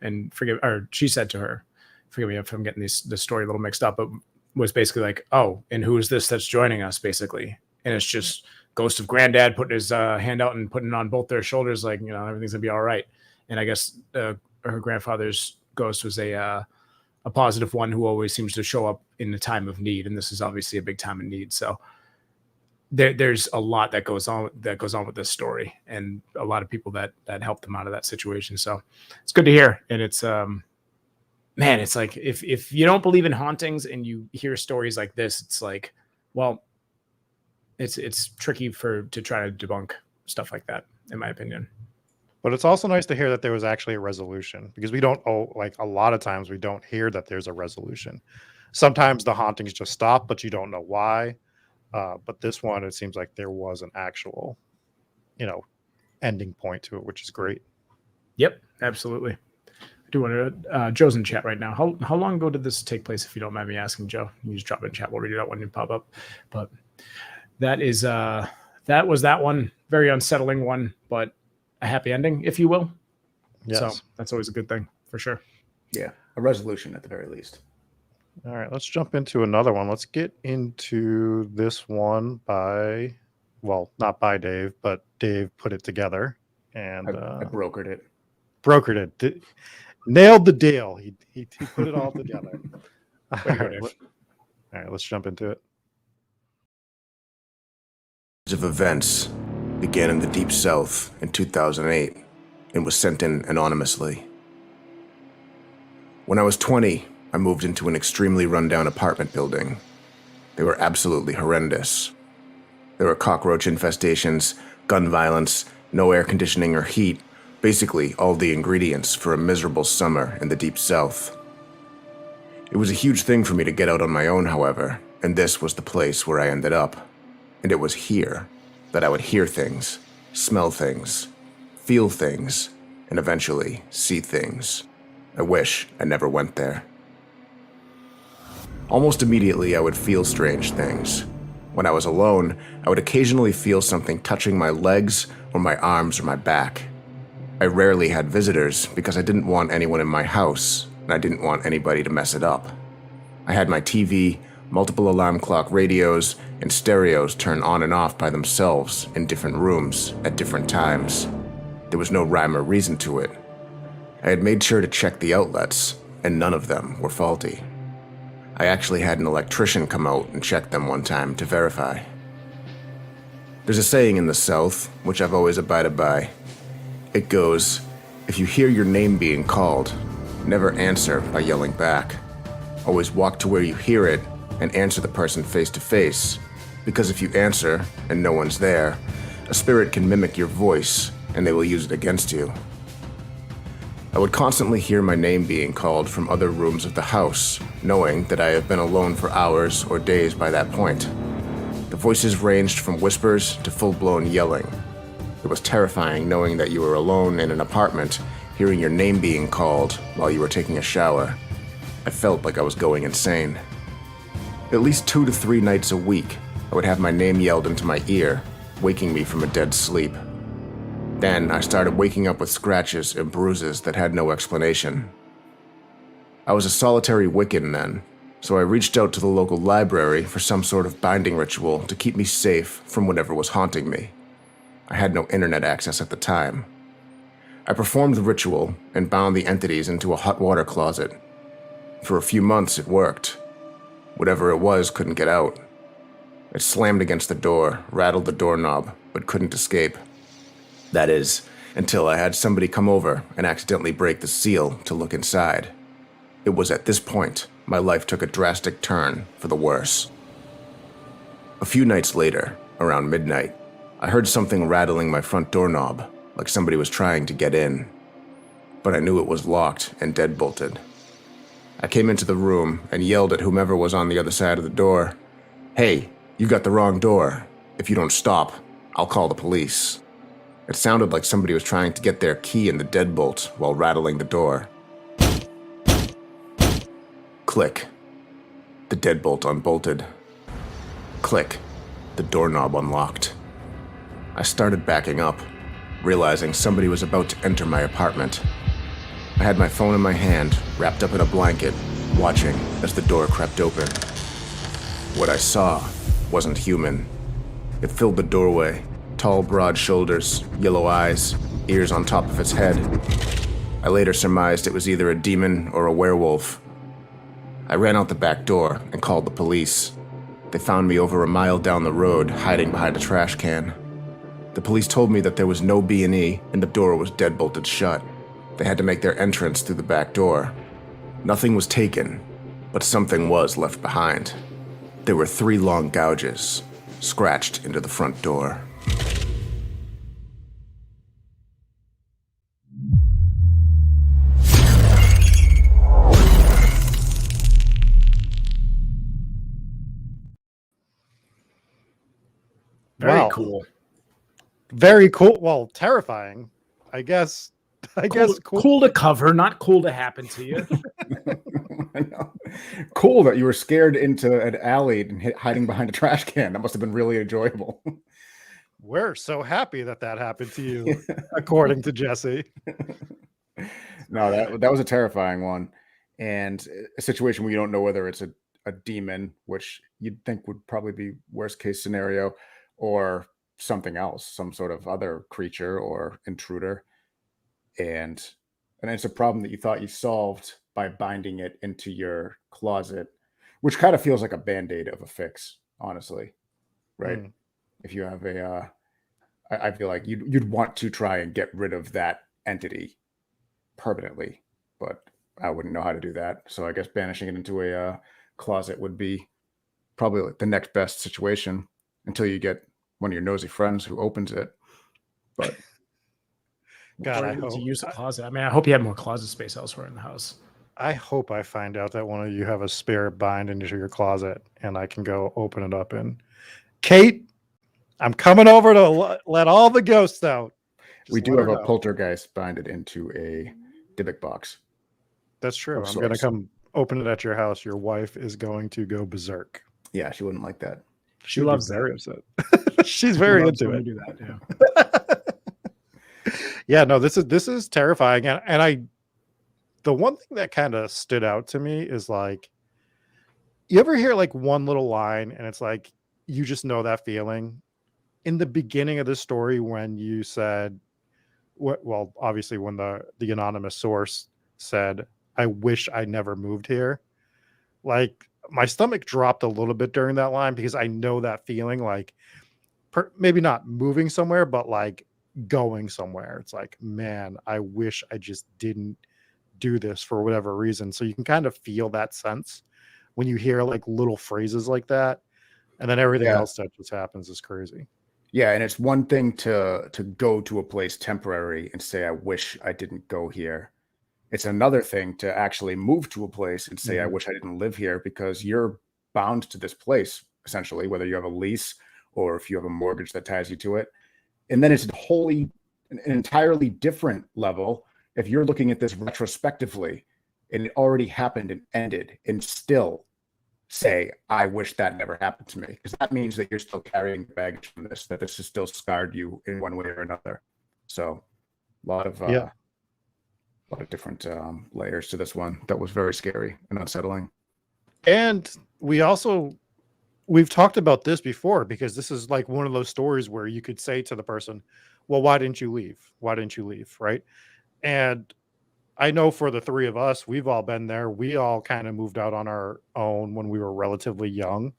she said to her, forgive me if I'm getting the story a little mixed up, but was basically like, oh, and who is this that's joining us, basically? And it's just ghost of granddad putting his hand out and putting it on both their shoulders, like, everything's gonna be all right. And I guess her grandfather's ghost was a positive one who always seems to show up in a time of need, and this is obviously a big time of need. So there's a lot that goes on with this story, and a lot of people that helped them out of that situation. So it's good to hear. And it's man, it's like if you don't believe in hauntings and you hear stories like this, it's like, well, it's tricky to try to debunk stuff like that, in my opinion. But it's also nice to hear that there was actually a resolution, because we don't like a lot of times we don't hear that there's a resolution. Sometimes the hauntings just stop, but you don't know why. But this one, it seems like there was an actual, ending point to it, which is great. Yep, absolutely. I do want to. Joe's in chat right now. How long ago did this take place? If you don't mind me asking, Joe, you just drop it in chat. We'll read it out when you pop up. But that was that one. Very unsettling one, but a happy ending, if you will. Yes. So that's always a good thing, for sure. Yeah, a resolution at the very least. All right, let's jump into another one. Let's get into this one not by Dave, but Dave put it together, and I brokered it. Nailed the deal. He put it all together. All right, let's jump into it. Of events began in the Deep South in 2008 and was sent in anonymously. When I was 20, I moved into an extremely rundown apartment building. They were absolutely horrendous. There were cockroach infestations, gun violence, no air conditioning or heat, basically all the ingredients for a miserable summer in the Deep South. It was a huge thing for me to get out on my own, however, and this was the place where I ended up. And it was here that I would hear things, smell things, feel things, and eventually see things. I wish I never went there. Almost immediately, I would feel strange things. When I was alone, I would occasionally feel something touching my legs or my arms or my back. I rarely had visitors because I didn't want anyone in my house, and I didn't want anybody to mess it up. I had my TV, multiple alarm clock radios, and stereos turn on and off by themselves in different rooms at different times. There was no rhyme or reason to it. I had made sure to check the outlets, and none of them were faulty. I actually had an electrician come out and check them one time to verify. There's a saying in the South, which I've always abided by. It goes, if you hear your name being called, never answer by yelling back. Always walk to where you hear it and answer the person face to face, because if you answer and no one's there, a spirit can mimic your voice and they will use it against you. I would constantly hear my name being called from other rooms of the house, knowing that I have been alone for hours or days by that point. The voices ranged from whispers to full-blown yelling. It was terrifying knowing that you were alone in an apartment, hearing your name being called while you were taking a shower. I felt like I was going insane. At least 2 to 3 nights a week, I would have my name yelled into my ear, waking me from a dead sleep. Then I started waking up with scratches and bruises that had no explanation. I was a solitary Wiccan then, so I reached out to the local library for some sort of binding ritual to keep me safe from whatever was haunting me. I had no internet access at the time. I performed the ritual and bound the entities into a hot water closet. For a few months it worked. Whatever it was couldn't get out. It slammed against the door, rattled the doorknob, but couldn't escape. That is, until I had somebody come over and accidentally break the seal to look inside. It was at this point my life took a drastic turn for the worse. A few nights later, around midnight, I heard something rattling my front doorknob, like somebody was trying to get in. But I knew it was locked and deadbolted. I came into the room and yelled at whomever was on the other side of the door, "Hey, you got the wrong door. If you don't stop, I'll call the police." It sounded like somebody was trying to get their key in the deadbolt while rattling the door. Click. The deadbolt unbolted. Click. The doorknob unlocked. I started backing up, realizing somebody was about to enter my apartment. I had my phone in my hand, wrapped up in a blanket, watching as the door crept open. What I saw wasn't human. It filled the doorway. Tall, broad shoulders, yellow eyes, ears on top of its head. I later surmised it was either a demon or a werewolf. I ran out the back door and called the police. They found me over a mile down the road, hiding behind a trash can. The police told me that there was no B&E and the door was deadbolted shut. They had to make their entrance through the back door. Nothing was taken, but something was left behind. There were 3 long gouges, scratched into the front door. Very Wow. cool. Very cool. Well, terrifying. I guess. Cool to cover, not cool to happen to you. I know. Cool that you were scared into an alley and hiding behind a trash can. That must have been really enjoyable. We're so happy that happened to you, according to Jesse. No, that was a terrifying one, and a situation where you don't know whether it's a demon, which you'd think would probably be worst case scenario, or something else, some sort of other creature or intruder. And it's a problem that you thought you solved by binding it into your closet, which kind of feels like a band-aid of a fix, honestly, right? If you have I feel like you'd want to try and get rid of that entity permanently, but I wouldn't know how to do that. So I guess banishing it into a closet would be probably like the next best situation until you get one of your nosy friends who opens it. But God, I to hope use a closet. I mean, I hope you have more closet space elsewhere in the house. I hope I find out that one of you have a spirit bind into your closet and I can go open it up. And Kate, I'm coming over to let all the ghosts out. we do have a poltergeist binded into a Dybbuk box. That's true. Of I'm going to sorts. come open it at your house. Your wife is going to go berserk. Yeah, she wouldn't like that. She She'd be loves very that. upset. She's She very loves into when it. we do that. Yeah. Yeah, no, this is terrifying. And the one thing that kind of stood out to me is like, you ever hear like one little line and it's like, you just know that feeling in the beginning of the story when you said, well, obviously when the anonymous source said, I wish I never moved here. Like my stomach dropped a little bit during that line because I know that feeling, like maybe not moving somewhere, but like going somewhere. It's like, man, I wish I just didn't do this for whatever reason. So you can kind of feel that sense when you hear like little phrases like that, and then everything Yeah. else that just happens is crazy. Yeah, and it's one thing to go to a place temporary and say, I wish I didn't go here. It's another thing to actually move to a place and say, I wish I didn't live here, because you're bound to this place, essentially, whether you have a lease or if you have a mortgage that ties you to it. And then it's an entirely different level if you're looking at this retrospectively and it already happened and ended, and still say, I wish that never happened to me, because that means that you're still carrying baggage from this, that this has still scarred you in one way or another. So a lot of different layers to this one that was very scary and unsettling. And we've talked about this before, because this is like one of those stories where you could say to the person, well, why didn't you leave? Why didn't you leave? Right. And I know for the three of us, we've all been there. We all kind of moved out on our own when we were relatively young.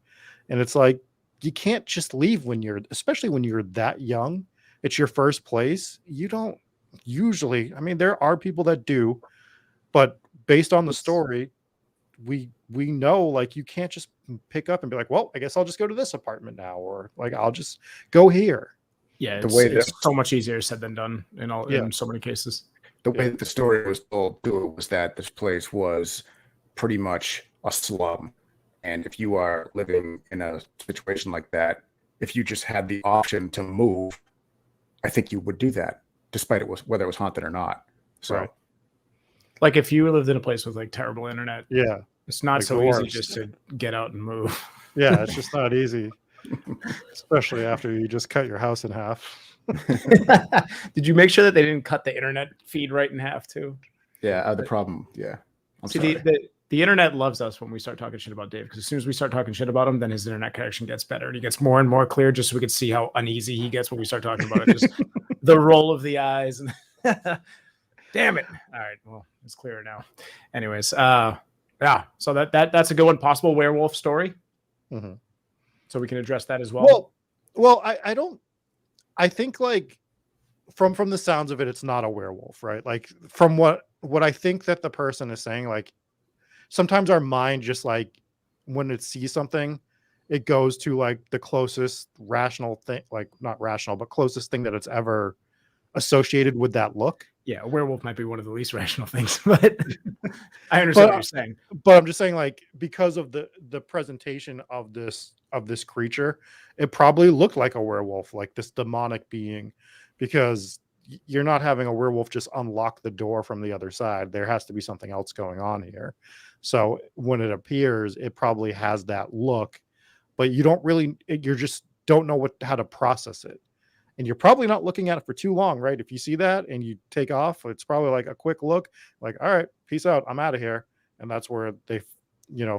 And it's like, you can't just leave especially when you're that young. It's your first place. You don't usually, I mean, there are people that do, but based on the story, we know like you can't just pick up and be like, well, I guess I'll just go to this apartment now, or like I'll just go here. Yeah, The it's so much easier said than done in so many cases. The way that the story was told too was that this place was pretty much a slum. And if you are living in a situation like that, if you just had the option to move, I think you would do that, despite whether it was haunted or not. So, Right. Like if you lived in a place with like terrible internet, Yeah. it's not Like so the easy worst. just to get out and move. Yeah, it's just not easy. Especially after you just cut your house in half. Did you make sure that they didn't cut the internet feed right in half too? yeah, the problem, yeah. The internet loves us when we start talking shit about Dave, because as soon as we start talking shit about him, then his internet connection gets better and he gets more and more clear, just so we can see how uneasy he gets when we start talking about it. Just the roll of the eyes. And damn it. All right. Well, it's clearer now. Anyways, yeah. So that's a good one. Possible werewolf story. Mm-hmm. So we can address that as well. Well, I think like from the sounds of it, it's not a werewolf, right? Like from what I think that the person is saying, like sometimes our mind just like when it sees something, it goes to like the closest rational thing, like not rational, but closest thing that it's ever associated with that look. Yeah, a werewolf might be one of the least rational things, but I understand what you're saying. But I'm just saying, like, because of the presentation of this creature, it probably looked like a werewolf, like this demonic being, because you're not having a werewolf just unlock the door from the other side. There has to be something else going on here. So when it appears, it probably has that look, but you just don't know how to process it. And you're probably not looking at it for too long, right? If you see that and you take off, it's probably like a quick look, like, all right, peace out, I'm out of here. And that's where they,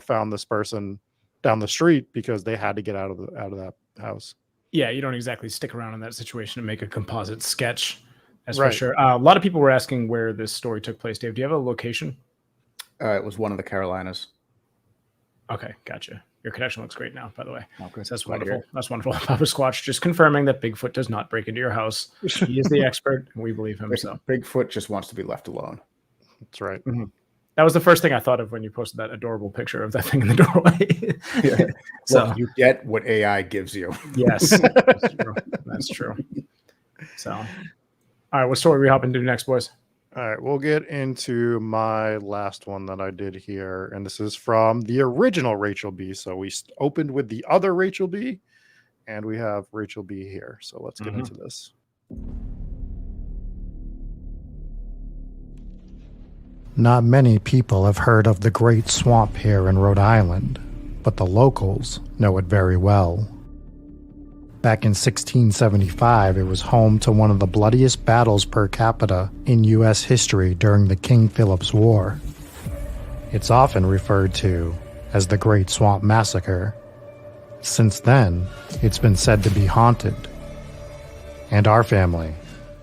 found this person down the street because they had to get out of that house. Yeah, you don't exactly stick around in that situation and make a composite sketch. That's Right. for sure. A lot of people were asking where this story took place. Dave, do you have a location? It was one of the Carolinas. Okay, gotcha. Your connection looks great now, by the way. Okay. So that's wonderful. That's wonderful. Papa Squatch just confirming that Bigfoot does not break into your house. He is the expert, and we believe him. So Bigfoot just wants to be left alone. That's right. Mm-hmm. That was the first thing I thought of when you posted that adorable picture of that thing in the doorway. Yeah. So you get what AI gives you. Yes, that's true. So, all right, what story are we hopping to next, boys? All right, we'll get into my last one that I did here, and this is from the original Rachel B. So we opened with the other Rachel B, and we have Rachel B here. So let's get into this. Not many people have heard of the Great Swamp here in Rhode Island, but the locals know it very well. Back in 1675, it was home to one of the bloodiest battles per capita in U.S. history during the King Philip's War. It's often referred to as the Great Swamp Massacre. Since then, it's been said to be haunted. And our family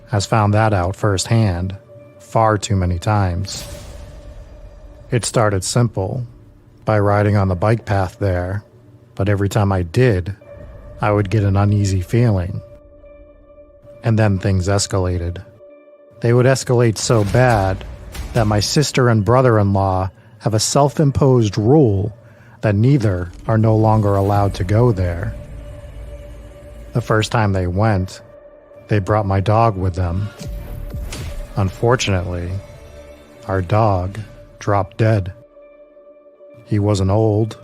has found that out firsthand far too many times. It started simple, by riding on the bike path there, but every time I did, I would get an uneasy feeling. And then things escalated. They would escalate so bad that my sister and brother-in-law have a self-imposed rule that neither are no longer allowed to go there. The first time they went, they brought my dog with them. Unfortunately, our dog dropped dead. He wasn't old,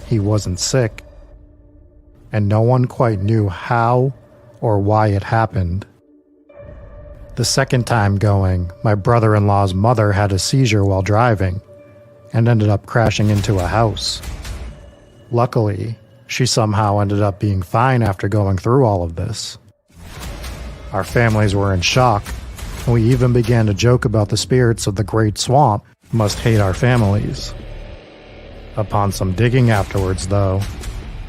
he wasn't sick, and no one quite knew how or why it happened. The second time going, my brother-in-law's mother had a seizure while driving and ended up crashing into a house. Luckily, she somehow ended up being fine after going through all of this. Our families were in shock, and we even began to joke about the spirits of the Great Swamp must hate our families. Upon some digging afterwards, though,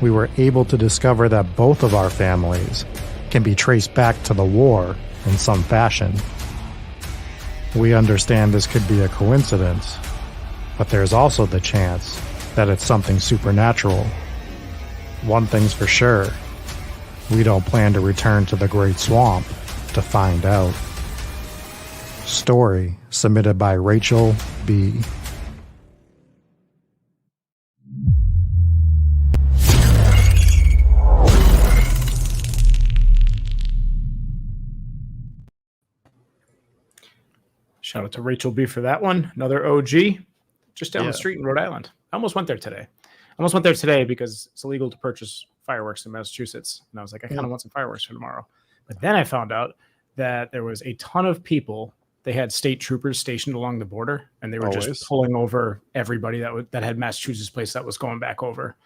we were able to discover that both of our families can be traced back to the war in some fashion. We understand this could be a coincidence, but there's also the chance that it's something supernatural. One thing's for sure, we don't plan to return to the Great Swamp to find out. Story submitted by Rachel B. Shout out to Rachel B for that one. Another OG just down Yeah. the street in Rhode Island. I almost went there today. Because it's illegal to purchase fireworks in Massachusetts. And I was like, I kind of want some fireworks for tomorrow. But then I found out that there was a ton of people. They had state troopers stationed along the border, and they were just pulling over everybody that had Massachusetts place that was going back over.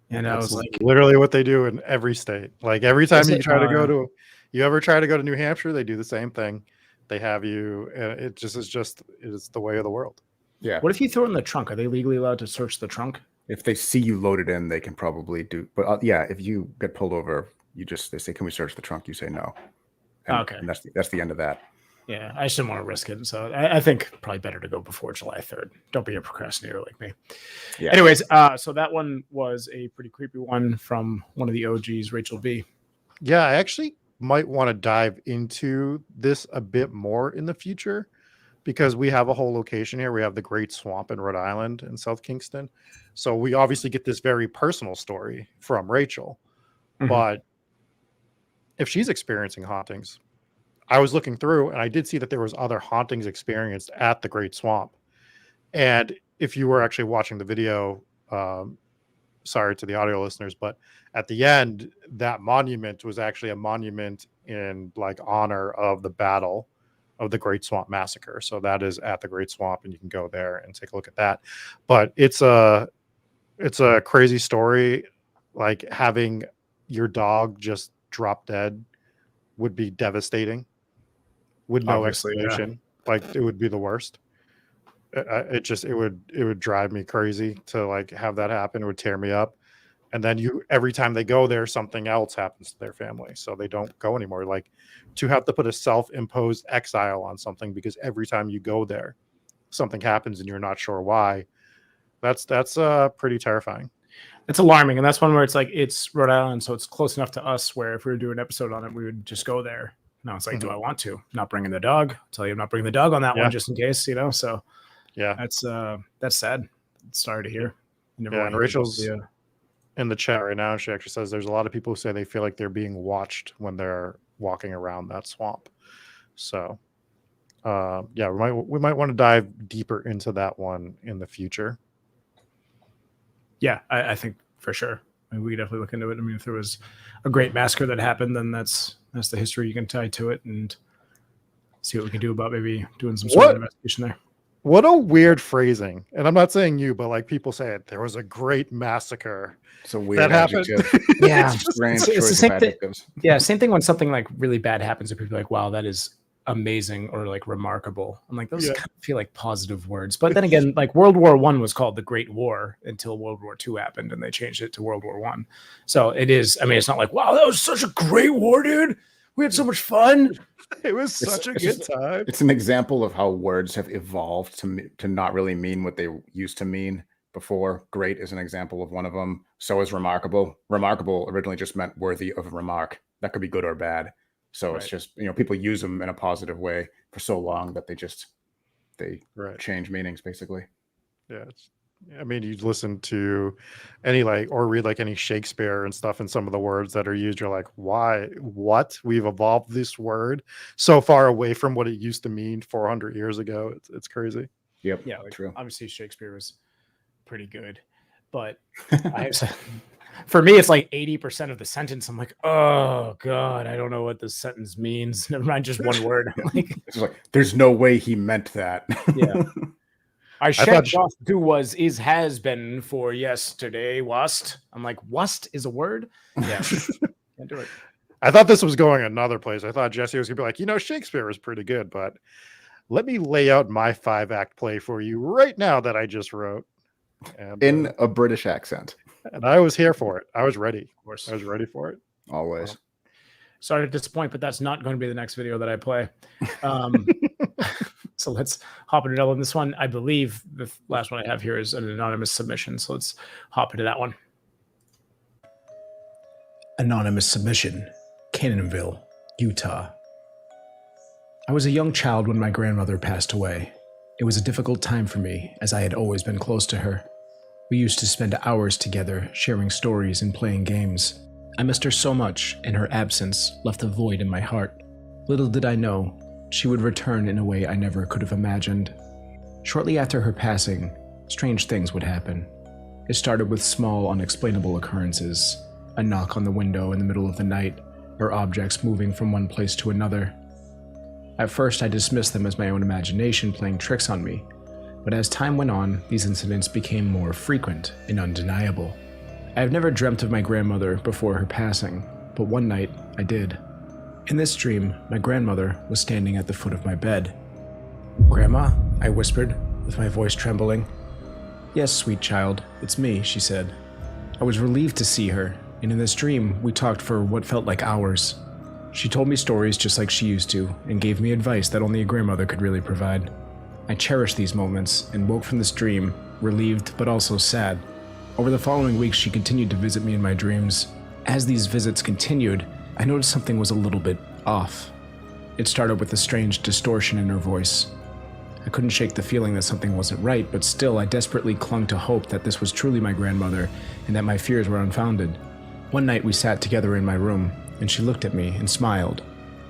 And I was like, literally what they do in every state. Like every time you try to go yeah. to, you ever try to go to New Hampshire, they do the same thing. They have you. It is the way of the world. Yeah. What if you throw it in the trunk? Are they legally allowed to search the trunk? If they see you loaded in, they can probably do. But yeah, if you get pulled over, they say, "Can we search the trunk?" You say no. And, Okay. And that's the end of that. Yeah, I just didn't want to risk it. So I think probably better to go before July 3rd. Don't be a procrastinator like me. Yeah. Anyways, so that one was a pretty creepy one from one of the OGs, Rachel B. Yeah, I actually might want to dive into this a bit more in the future because we have a whole location here. We have the Great Swamp in Rhode Island in South Kingston. So we obviously get this very personal story from Rachel. Mhm. But if she's experiencing hauntings, I was looking through and I did see that there was other hauntings experienced at the Great Swamp. And if you were actually watching the video, sorry to the audio listeners, but at the end, that monument was actually a monument in like honor of the battle of the Great Swamp Massacre. So that is at the Great Swamp, and you can go there and take a look at that. But it's a crazy story. Like having your dog just drop dead would be devastating with no Obviously, explanation. Yeah. Like it would be the worst. It would drive me crazy to like have that happen. It would tear me up. And then every time they go there, something else happens to their family, so they don't go anymore. Like to have to put a self-imposed exile on something because every time you go there, something happens and you're not sure why. That's pretty terrifying. It's alarming, and that's one where it's like it's Rhode Island, so it's close enough to us where if we were doing an episode on it, we would just go there. Now it's like, do I want to? Not bringing the dog. I'll tell you, I'm not bringing the dog on that one just in case, So yeah, that's sad. Sorry to hear. Yeah, and Rachel's in the chat right now. She actually says there's a lot of people who say they feel like they're being watched when they're walking around that swamp. So yeah, we might want to dive deeper into that one in the future. Yeah, I think for sure. I mean, we could definitely look into it. I mean, if there was a great massacre that happened, then that's the history you can tie to it and see what we can do about maybe doing some sort of investigation there. What a weird phrasing. And I'm not saying you, but like people say it. There was a great massacre. It's a weird That happened. adjective. Yeah. Strange It's the choice same of thing. adjectives. Yeah, same thing when something like really bad happens and people are like, wow, that is amazing or like remarkable. I'm like, those Yeah. kind of feel like positive words. But then again, like World War I was called the Great War until World War II happened and they changed it to World War I. So it is, I mean, it's not like, wow, that was such a great war, dude. We had so much fun. It was such a It's good just- time. It's an example of how words have evolved to not really mean what they used to mean before. Great is an example of one of them. So is remarkable. Remarkable originally just meant worthy of a remark. That could be good or bad. So it's Right. just, people use them in a positive way for so long that they Right. change meanings basically. Yeah. I mean, you listen to any or read any Shakespeare and stuff, and some of the words that are used, you're like, why? What? We've evolved this word so far away from what it used to mean 400 years ago. It's crazy. Yep. Yeah, like, True. obviously Shakespeare was pretty good. But for me, it's like 80% of the sentence. I'm like, oh God, I don't know what this sentence means. Never mind just one word. I'm like, It's like, there's no way he meant that. yeah. I thought- said do was is has been for yesterday wast. I'm like, wast is a word? Yeah. Can't do it. I thought this was going another place. I thought Jesse was gonna be like, Shakespeare is pretty good, but let me lay out my 5-act play for you right now that I just wrote. And, In a British accent. and I was here for it. I was ready. Of course. I was ready for it. Always. Sorry to disappoint, but that's not going to be the next video that I play. So let's hop into this one. I believe the last one I have here is an anonymous submission. So let's hop into that one. Anonymous submission, Cannonville, Utah. I was a young child when my grandmother passed away. It was a difficult time for me, as I had always been close to her. We used to spend hours together, sharing stories and playing games. I missed her so much, and her absence left a void in my heart. Little did I know, she would return in a way I never could have imagined. Shortly after her passing, strange things would happen. It started with small, unexplainable occurrences, a knock on the window in the middle of the night, or objects moving from one place to another. At first, I dismissed them as my own imagination playing tricks on me, but as time went on, these incidents became more frequent and undeniable. I have never dreamt of my grandmother before her passing, but one night I did. In this dream, my grandmother was standing at the foot of my bed. "Grandma?" I whispered, with my voice trembling. "Yes, sweet child, it's me," she said. I was relieved to see her, and in this dream, we talked for what felt like hours. She told me stories just like she used to, and gave me advice that only a grandmother could really provide. I cherished these moments, and woke from this dream, relieved but also sad. Over the following weeks, she continued to visit me in my dreams. As these visits continued, I noticed something was a little bit off. It started with a strange distortion in her voice. I couldn't shake the feeling that something wasn't right, but still I desperately clung to hope that this was truly my grandmother and that my fears were unfounded. One night we sat together in my room, and she looked at me and smiled,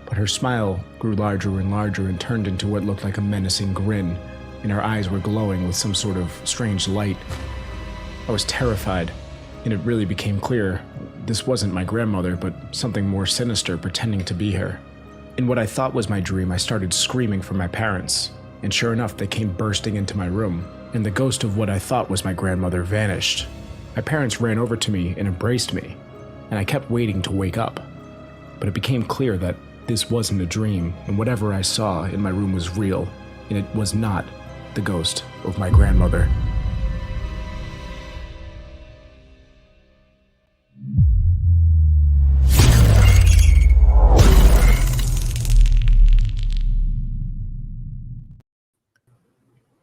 but her smile grew larger and larger and turned into what looked like a menacing grin, and her eyes were glowing with some sort of strange light. I was terrified, and it really became clear this wasn't my grandmother, but something more sinister pretending to be her. In what I thought was my dream, I started screaming for my parents, and sure enough, they came bursting into my room, and the ghost of what I thought was my grandmother vanished. My parents ran over to me and embraced me, and I kept waiting to wake up. But it became clear that this wasn't a dream, and whatever I saw in my room was real, and it was not the ghost of my grandmother.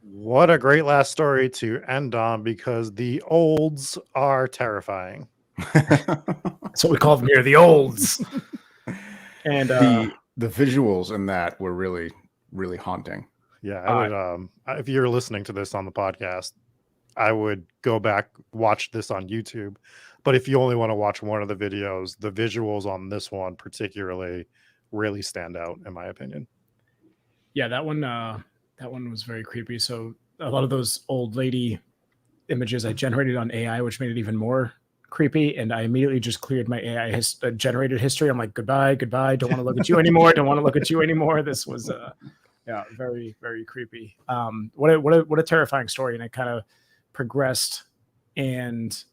What a great last story to end on, because the olds are terrifying. That's what we call them here, the olds. And The visuals in that were really, really haunting. Yeah, I would. If you're listening to this on the podcast, I would go back, watch this on YouTube. But if you only want to watch one of the videos, the visuals on this one particularly really stand out, in my opinion. yeah, that one was very creepy. So a lot of those old lady images I generated on AI, which made it even more creepy. And I immediately just cleared my AI generated history. I'm like, goodbye. Don't want to look at you anymore. Don't want to look at you anymore. This was Yeah, very, very creepy. What a terrifying story. And it kind of progressed, and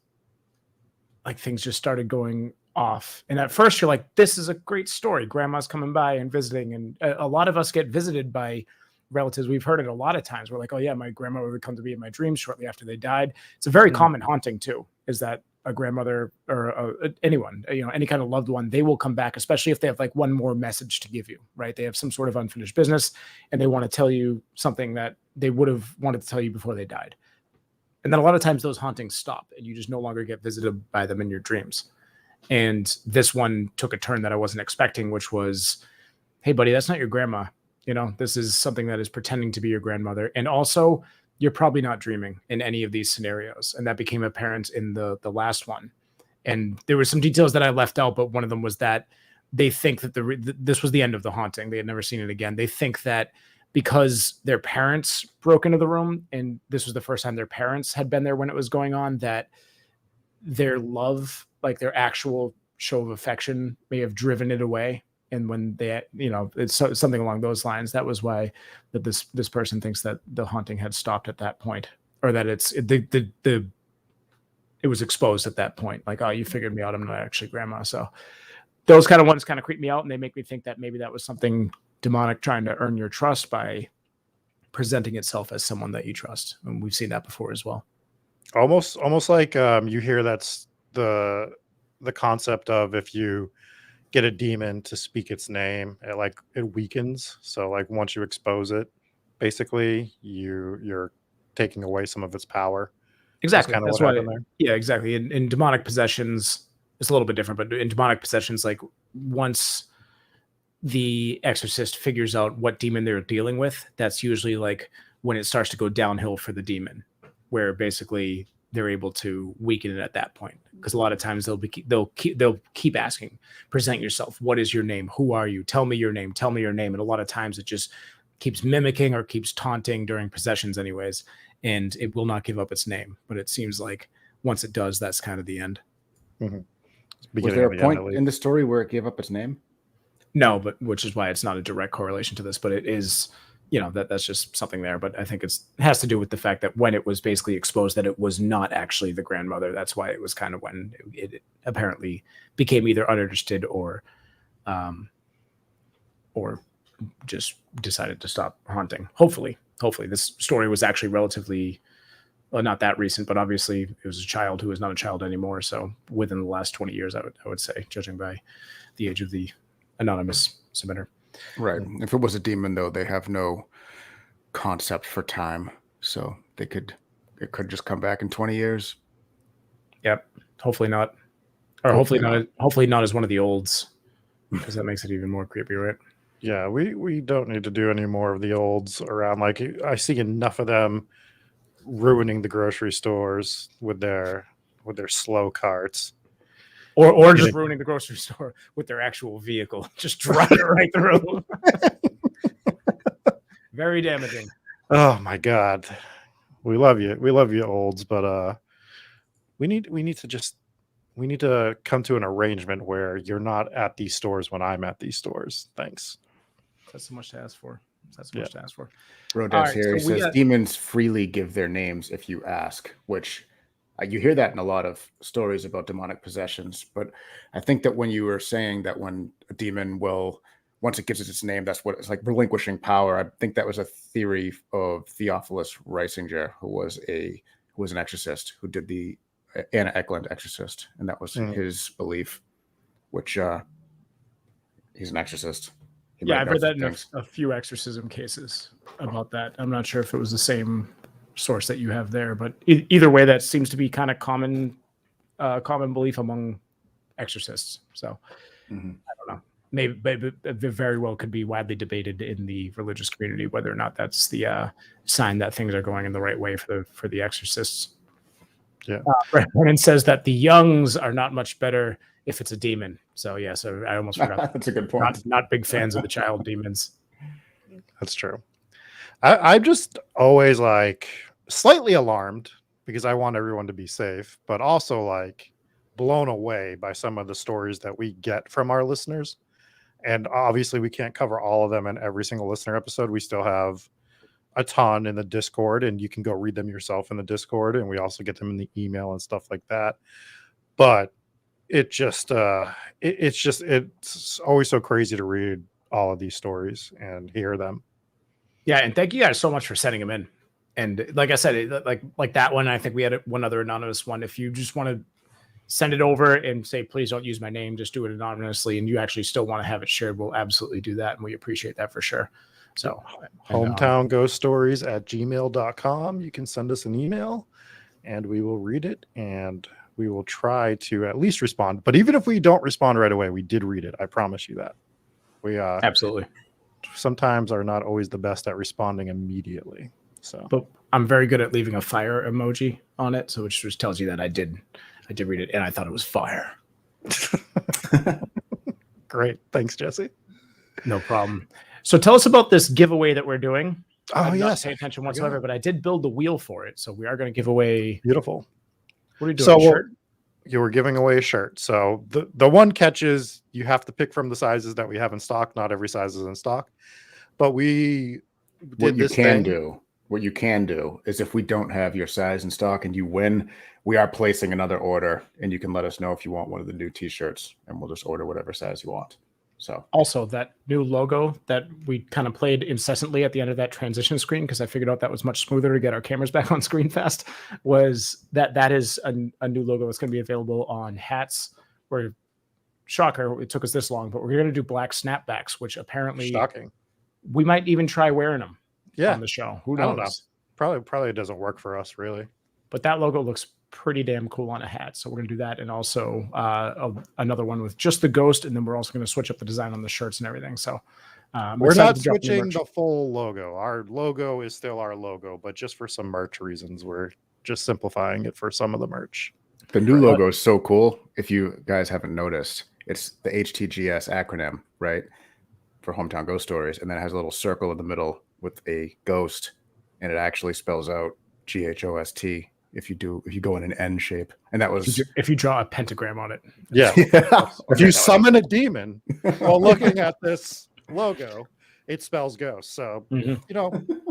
like things just started going off. And at first you're like, this is a great story. Grandma's coming by and visiting. And a lot of us get visited by relatives. We've heard it a lot of times. We're like, oh yeah, my grandmother would come to me in my dreams shortly after they died. It's a very common haunting too, is that a grandmother or anyone, any kind of loved one, they will come back, especially if they have like one more message to give you, right? They have some sort of unfinished business and they want to tell you something that they would have wanted to tell you before they died. And then a lot of times those hauntings stop and you just no longer get visited by them in your dreams. And this one took a turn that I wasn't expecting, which was, hey buddy, that's not your grandma. This is something that is pretending to be your grandmother. And also you're probably not dreaming in any of these scenarios. And that became apparent in the last one. And there were some details that I left out, but one of them was that they think that this was the end of the haunting. They had never seen it again. They think that because their parents broke into the room, and this was the first time their parents had been there when it was going on, that their love, like their actual show of affection, may have driven it away. And when they, it's something along those lines, that was why that this person thinks that the haunting had stopped at that point, or that it was exposed at that point. Like, oh, you figured me out. I'm not actually grandma. So those kind of ones kind of creep me out, and they make me think that maybe that was something demonic trying to earn your trust by presenting itself as someone that you trust. And we've seen that before as well. Almost like you hear that's the concept of, if you get a demon to speak its name, it weakens. So like once you expose it, basically you're taking away some of its power. Exactly. That's what happened there. Yeah, exactly. In demonic possessions, it's a little bit different, but in demonic possessions, like once the exorcist figures out what demon they're dealing with, that's usually like when it starts to go downhill for the demon, where basically they're able to weaken it at that point. Because a lot of times they'll keep asking, present yourself. What is your name? Who are you? Tell me your name. Tell me your name. And a lot of times it just keeps mimicking or keeps taunting during possessions anyways. And it will not give up its name. But it seems like once it does, that's kind of the end. Was there a point in the story where it gave up its name? No, but which is why it's not a direct correlation to this, but it is, that's just something there. But I think it has to do with the fact that when it was basically exposed that it was not actually the grandmother, that's why it was kind of when it apparently became either uninterested or just decided to stop haunting. Hopefully this story was actually relatively, well, not that recent, but obviously it was a child who is not a child anymore. So within the last 20 years, I would say, judging by the age of the anonymous submitter. Right. If it was a demon, though, they have no concept for time, so it could just come back in 20 years. Yep. Hopefully not, or hopefully not as one of the olds, because that makes it even more creepy, right? Yeah, we don't need to do any more of the olds around. Like, I see enough of them ruining the grocery stores with their slow carts. Or just ruining the grocery store with their actual vehicle. Just drive it right through. Very damaging. Oh my God. We love you. We love you, olds, but we need to come to an arrangement where you're not at these stores when I'm at these stores. Thanks. That's so much to ask for. That's so much to ask for. Rodas here says demons freely give their names if you ask, which you hear that in a lot of stories about demonic possessions. But I think that when you were saying that when a demon will, once it gives it its name, that's what it's like, relinquishing power. I think that was a theory of Theophilus Reisinger, who was an exorcist, who did the Anna Eklund Exorcist, and that was his belief. Which he's an exorcist. I've heard that in a few exorcism cases about that. I'm not sure if it was the same source that you have there, but either way, that seems to be kind of common belief among exorcists. So I don't know. Maybe, but it very well could be widely debated in the religious community whether or not that's the sign that things are going in the right way for the exorcists. Yeah. Brennan says that the Youngs are not much better if it's a demon. So yeah, so I almost forgot. That's a good point. Not big fans of the child demons. That's true. I'm just always like slightly alarmed because I want everyone to be safe, but also like blown away by some of the stories that we get from our listeners. And obviously, we can't cover all of them in every single listener episode. We still have a ton in the Discord, and you can go read them yourself in the Discord. And we also get them in the email and stuff like that. But it's always so crazy to read all of these stories and hear them. Yeah, and thank you guys so much for sending them in. And like I said, like that one, I think we had one other anonymous one. If you just want to send it over and say, please don't use my name, just do it anonymously, and you actually still want to have it shared, we'll absolutely do that, and we appreciate that for sure. So hometownghoststories@gmail.com. You can send us an email and we will read it, and we will try to at least respond. But even if we don't respond right away, we did read it. I promise you that. We absolutely sometimes are not always the best at responding immediately. So, but I'm very good at leaving a fire emoji on it, so it just tells you that I did read it and I thought it was fire. Great, thanks, Jesse. No problem. So tell us about this giveaway that we're doing. Oh, yes. Not paying attention whatsoever, but I did build the wheel for it, so we are going to give away. Beautiful. What are you doing? So you were giving away a shirt. So the one catch is you have to pick from the sizes that we have in stock. Not every size is in stock, but we did this thing. What you can do is if we don't have your size in stock and you win, we are placing another order, and you can let us know if you want one of the new t-shirts, and we'll just order whatever size you want. So also that new logo that we kind of played incessantly at the end of that transition screen, because I figured out that was much smoother to get our cameras back on screen fast, was that is a new logo that's going to be available on hats. Where shocker, it took us this long, but we're going to do black snapbacks, which apparently shocking. We might even try wearing them on the show. Who knows? I don't know. Probably it doesn't work for us really. But that logo looks pretty damn cool on a hat. So we're going to do that. And also another one with just the ghost. And then we're also going to switch up the design on the shirts and everything. So we're not switching the full logo. Our logo is still our logo, but just for some merch reasons, we're just simplifying it for some of the merch. The new logo is so cool. If you guys haven't noticed, it's the HTGS acronym, right? For Hometown Ghost Stories. And then it has a little circle in the middle with a ghost, and it actually spells out GHOST if you go in an N shape. And that was if you draw a pentagram on it. Yeah. If you summon a demon while looking at this logo, it spells ghost. So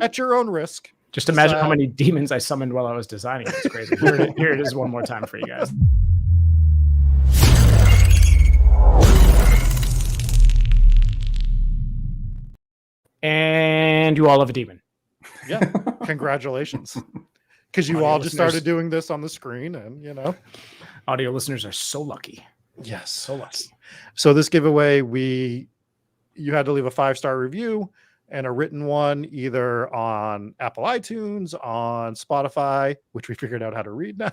at your own risk. Just imagine how many demons I summoned while I was designing it. It's crazy. Here it is one more time for you guys. And you all have a demon. Yeah. Congratulations. Because you all just started doing this on the screen, and audio listeners are so lucky. Yes. So lucky. So this giveaway, you had to leave a 5-star review and a written one either on Apple iTunes, on Spotify, which we figured out how to read now,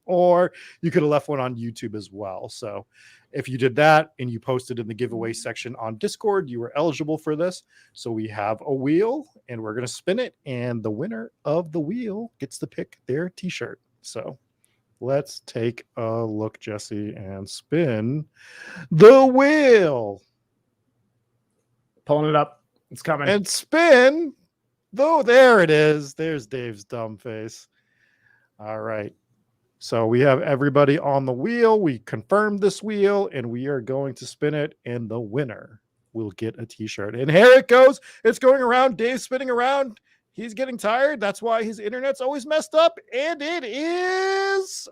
or you could have left one on YouTube as well. So if you did that and you posted in the giveaway section on Discord, you were eligible for this. So we have a wheel and we're going to spin it, and the winner of the wheel gets to pick their t-shirt. So let's take a look, Jesse, and spin the wheel. Pulling it up. It's coming. And spin. There it is. There's Dave's dumb face. All right. So we have everybody on the wheel. We confirmed this wheel, and we are going to spin it, and the winner will get a t-shirt. And here it goes. It's going around. Dave's spinning around. He's getting tired. That's why his internet's always messed up. And it is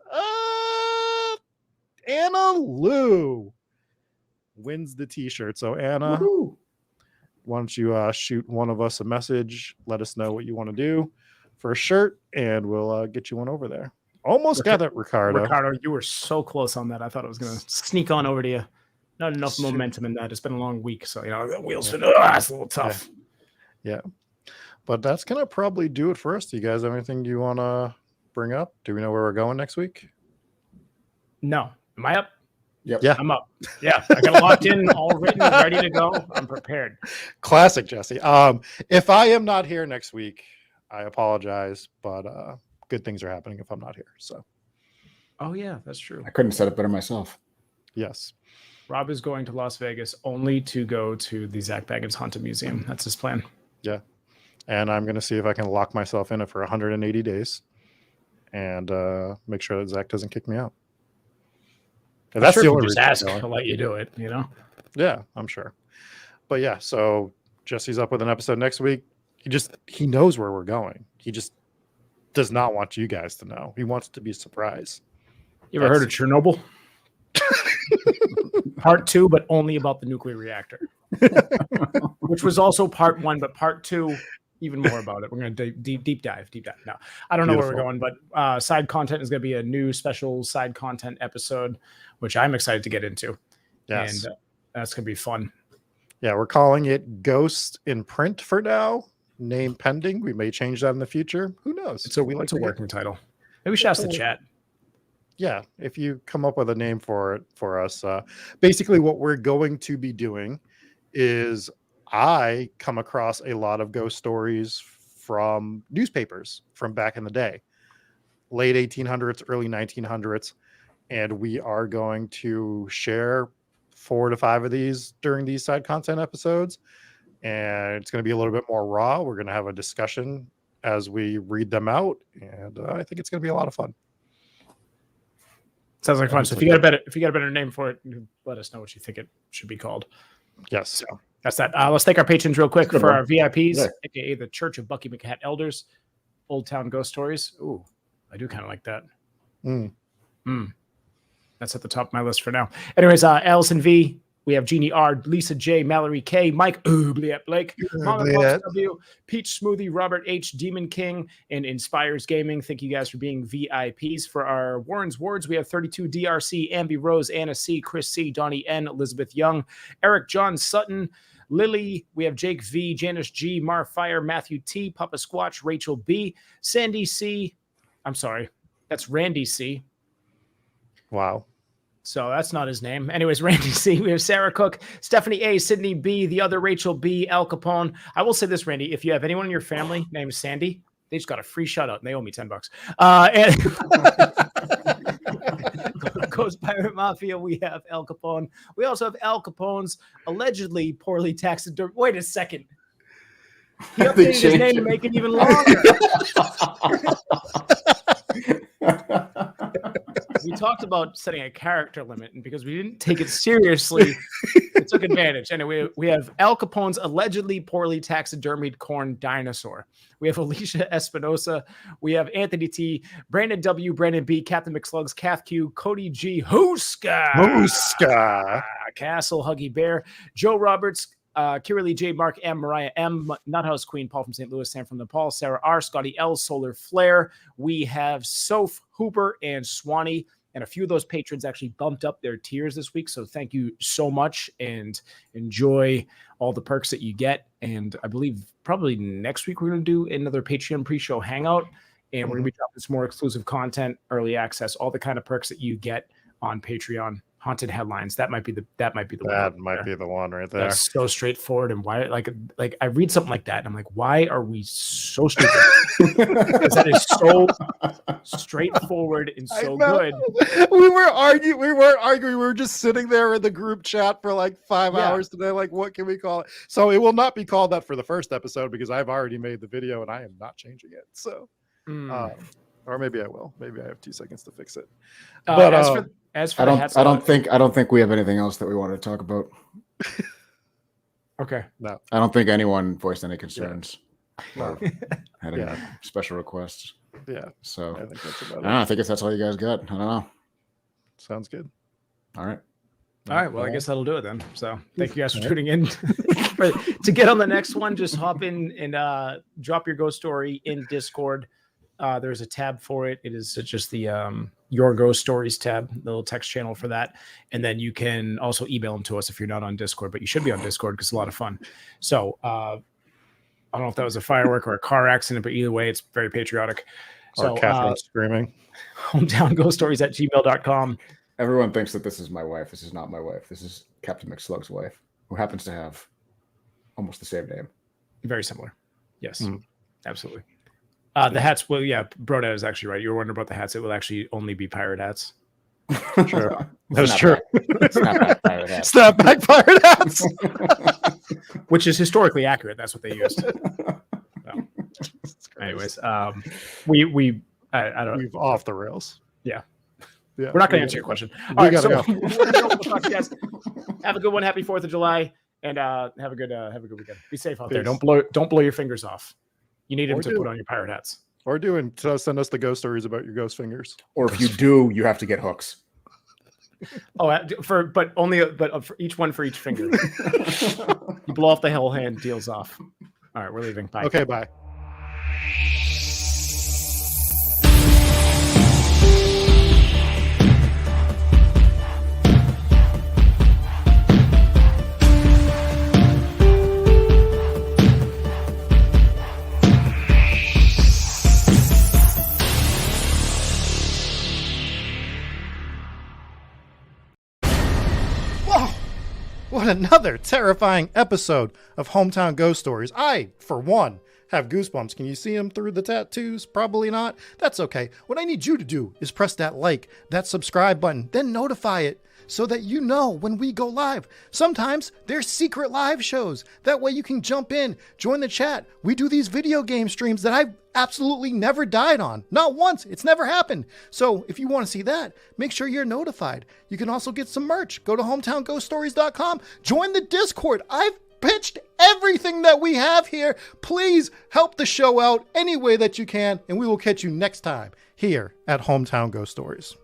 Anna Lou wins the t-shirt. So Anna, woo-hoo. Why don't you shoot one of us a message? Let us know what you want to do for a shirt, and we'll get you one over there. Almost got that, Ricardo. Ricardo, you were so close on that. I thought it was going to sneak on over to you. Not enough momentum in that. It's been a long week, so the wheels been it's a little tough. Yeah. But that's going to probably do it for us. Do you guys have anything you want to bring up? Do we know where we're going next week? No. Am I up? Yep. Yeah. I'm up. Yeah. I got it locked in, all written, ready to go. I'm prepared. Classic, Jesse. If I am not here next week, I apologize, but good things are happening if I'm not here. So. Oh, yeah, that's true. I couldn't set it better myself. Yes. Rob is going to Las Vegas only to go to the Zach Baggins Haunted Museum. That's his plan. Yeah. And I'm going to see if I can lock myself in it for 180 days and make sure that Zach doesn't kick me out. And that's the only reason. Just ask. He'll let you do it, Yeah, I'm sure. But yeah, so Jesse's up with an episode next week. He knows where we're going. He just does not want you guys to know. He wants it to be a surprise. You ever heard of Chernobyl? Part 2, but only about the nuclear reactor, which was also part 1, but part 2, even more about it. We're going to deep dive. No, I don't know where we're going, but side content is going to be a new special side content episode, which I'm excited to get into. Yes. And that's going to be fun. Yeah, we're calling it Ghost in Print for now. Name pending. We may change that in the future. Who knows? It's a working title. Maybe we should ask the chat. Yeah, if you come up with a name for it for us. Basically, what we're going to be doing is I come across a lot of ghost stories from newspapers from back in the day, late 1800s, early 1900s, and we are going to share 4 to 5 of these during these side content episodes. And it's going to be a little bit more raw. We're going to have a discussion as we read them out, and I think it's going to be a lot of fun. Sounds like fun. So if you got a better name for it, you let us know what you think it should be called. Yes. So that's that. Let's thank our patrons real quick for our VIPs, aka the Church of Bucky McHat Elders, Old Town Ghost Stories. Ooh, I do kind of like that. That's at the top of my list for now. Anyways, Allison V. We have Jeannie R, Lisa J, Mallory K, Mike Blake, Mama Fox W, Peach Smoothie, Robert H, Demon King, and Inspires Gaming. Thank you guys for being VIPs. For our Warren's Wards, we have 32 DRC, Ambi Rose, Anna C, Chris C, Donnie N, Elizabeth Young, Eric John Sutton, Lily. We have Jake V, Janice G, Mar Fire, Matthew T, Papa Squatch, Rachel B, Sandy C. I'm sorry, that's Randy C. Wow. So that's not his name. Anyways, Randy C. We have Sarah Cook, Stephanie A, Sydney B, the other Rachel B, Al Capone. I will say this, Randy, if you have anyone in your family named Sandy, they just got a free shout out and they owe me $10. And Ghost Pirate Mafia, we have Al Capone. We also have Al Capone's allegedly poorly taxed. Wait a second. He updated his name to make it even longer. We talked about setting a character limit, and because we didn't take it seriously, we took advantage. Anyway, we have Al Capone's allegedly poorly taxidermied corn dinosaur. We have Alicia Espinosa. We have Anthony T, Brandon W, Brandon B, Captain McSlugs, Kath Q, Cody G, Hooska, Castle, Huggy Bear, Joe Roberts, Kira Lee J, Mark M, Mariah M, Nuthouse Queen, Paul from St. Louis, Sam from Nepal, Sarah R, Scotty L, Solar Flare. We have Soph, Hooper, and Swanee. And a few of those patrons actually bumped up their tiers this week. So thank you so much and enjoy all the perks that you get. And I believe probably next week we're going to do another Patreon pre-show hangout. And we're going to be dropping some more exclusive content, early access, all the kind of perks that you get on Patreon. Haunted headlines. That might be the one. That might be the one right there. That's so straightforward. And why, like I read something like that, and I'm like, why are we so stupid? Because that is so straightforward and so good. We weren't arguing. We were just sitting there in the group chat for like 5 hours today. Like, what can we call it? So it will not be called that for the first episode because I've already made the video and I am not changing it. So, or maybe I will. Maybe I have 2 seconds to fix it. But as for I don't think we have anything else that we wanted to talk about. Okay. No. I don't think anyone voiced any concerns. No. Had any special requests. Yeah. So I think that's about it. I think that's all you guys got. I don't know. Sounds good. All right. All right. Well, I guess that'll do it then. So thank you guys for tuning in. To get on the next one, just hop in and drop your ghost story in Discord. There's a tab for it. It is just the Your Ghost Stories tab, the little text channel for that. And then you can also email them to us if you're not on Discord, but you should be on Discord because it's a lot of fun. So I don't know if that was a firework or a car accident, but either way, it's very patriotic. So Catherine screaming. hometownghostsstories@gmail.com. Everyone thinks that this is my wife. This is not my wife. This is Captain McSlug's wife, who happens to have almost the same name. Very similar. Yes, absolutely. The hats, well, yeah, Brodad is actually right. You were wondering about the hats. It will actually only be pirate hats. Sure. That's true. Snapback pirate hats. Snapback pirate hats. Which is historically accurate. That's what they used. So. Anyways, we've off the rails. Yeah. We're not going to answer your question. All right, so we'll talk to you guys. Have a good one. Happy 4th of July. And have a good weekend. Be safe out there. Don't blow your fingers off. You need them to put on your pirate hats. Or send us the ghost stories about your ghost fingers. Or if you do, you have to get hooks. But for each one for each finger. You blow off the whole hand, deals off. All right, we're leaving. Bye. Okay, bye. What another terrifying episode of Hometown Ghost Stories. I, for one, have goosebumps. Can you see them through the tattoos? Probably not. That's okay. What I need you to do is press that like, that subscribe button, then notify it so that you know when we go live. Sometimes there's secret live shows. That way you can jump in, join the chat. We do these video game streams that I've absolutely never died on. Not once. It's never happened. So if you want to see that, make sure you're notified. You can also get some merch. Go to hometownghoststories.com. Join the Discord. I've pitched everything that we have here. Please help the show out any way that you can, and we will catch you next time here at Hometown Ghost Stories.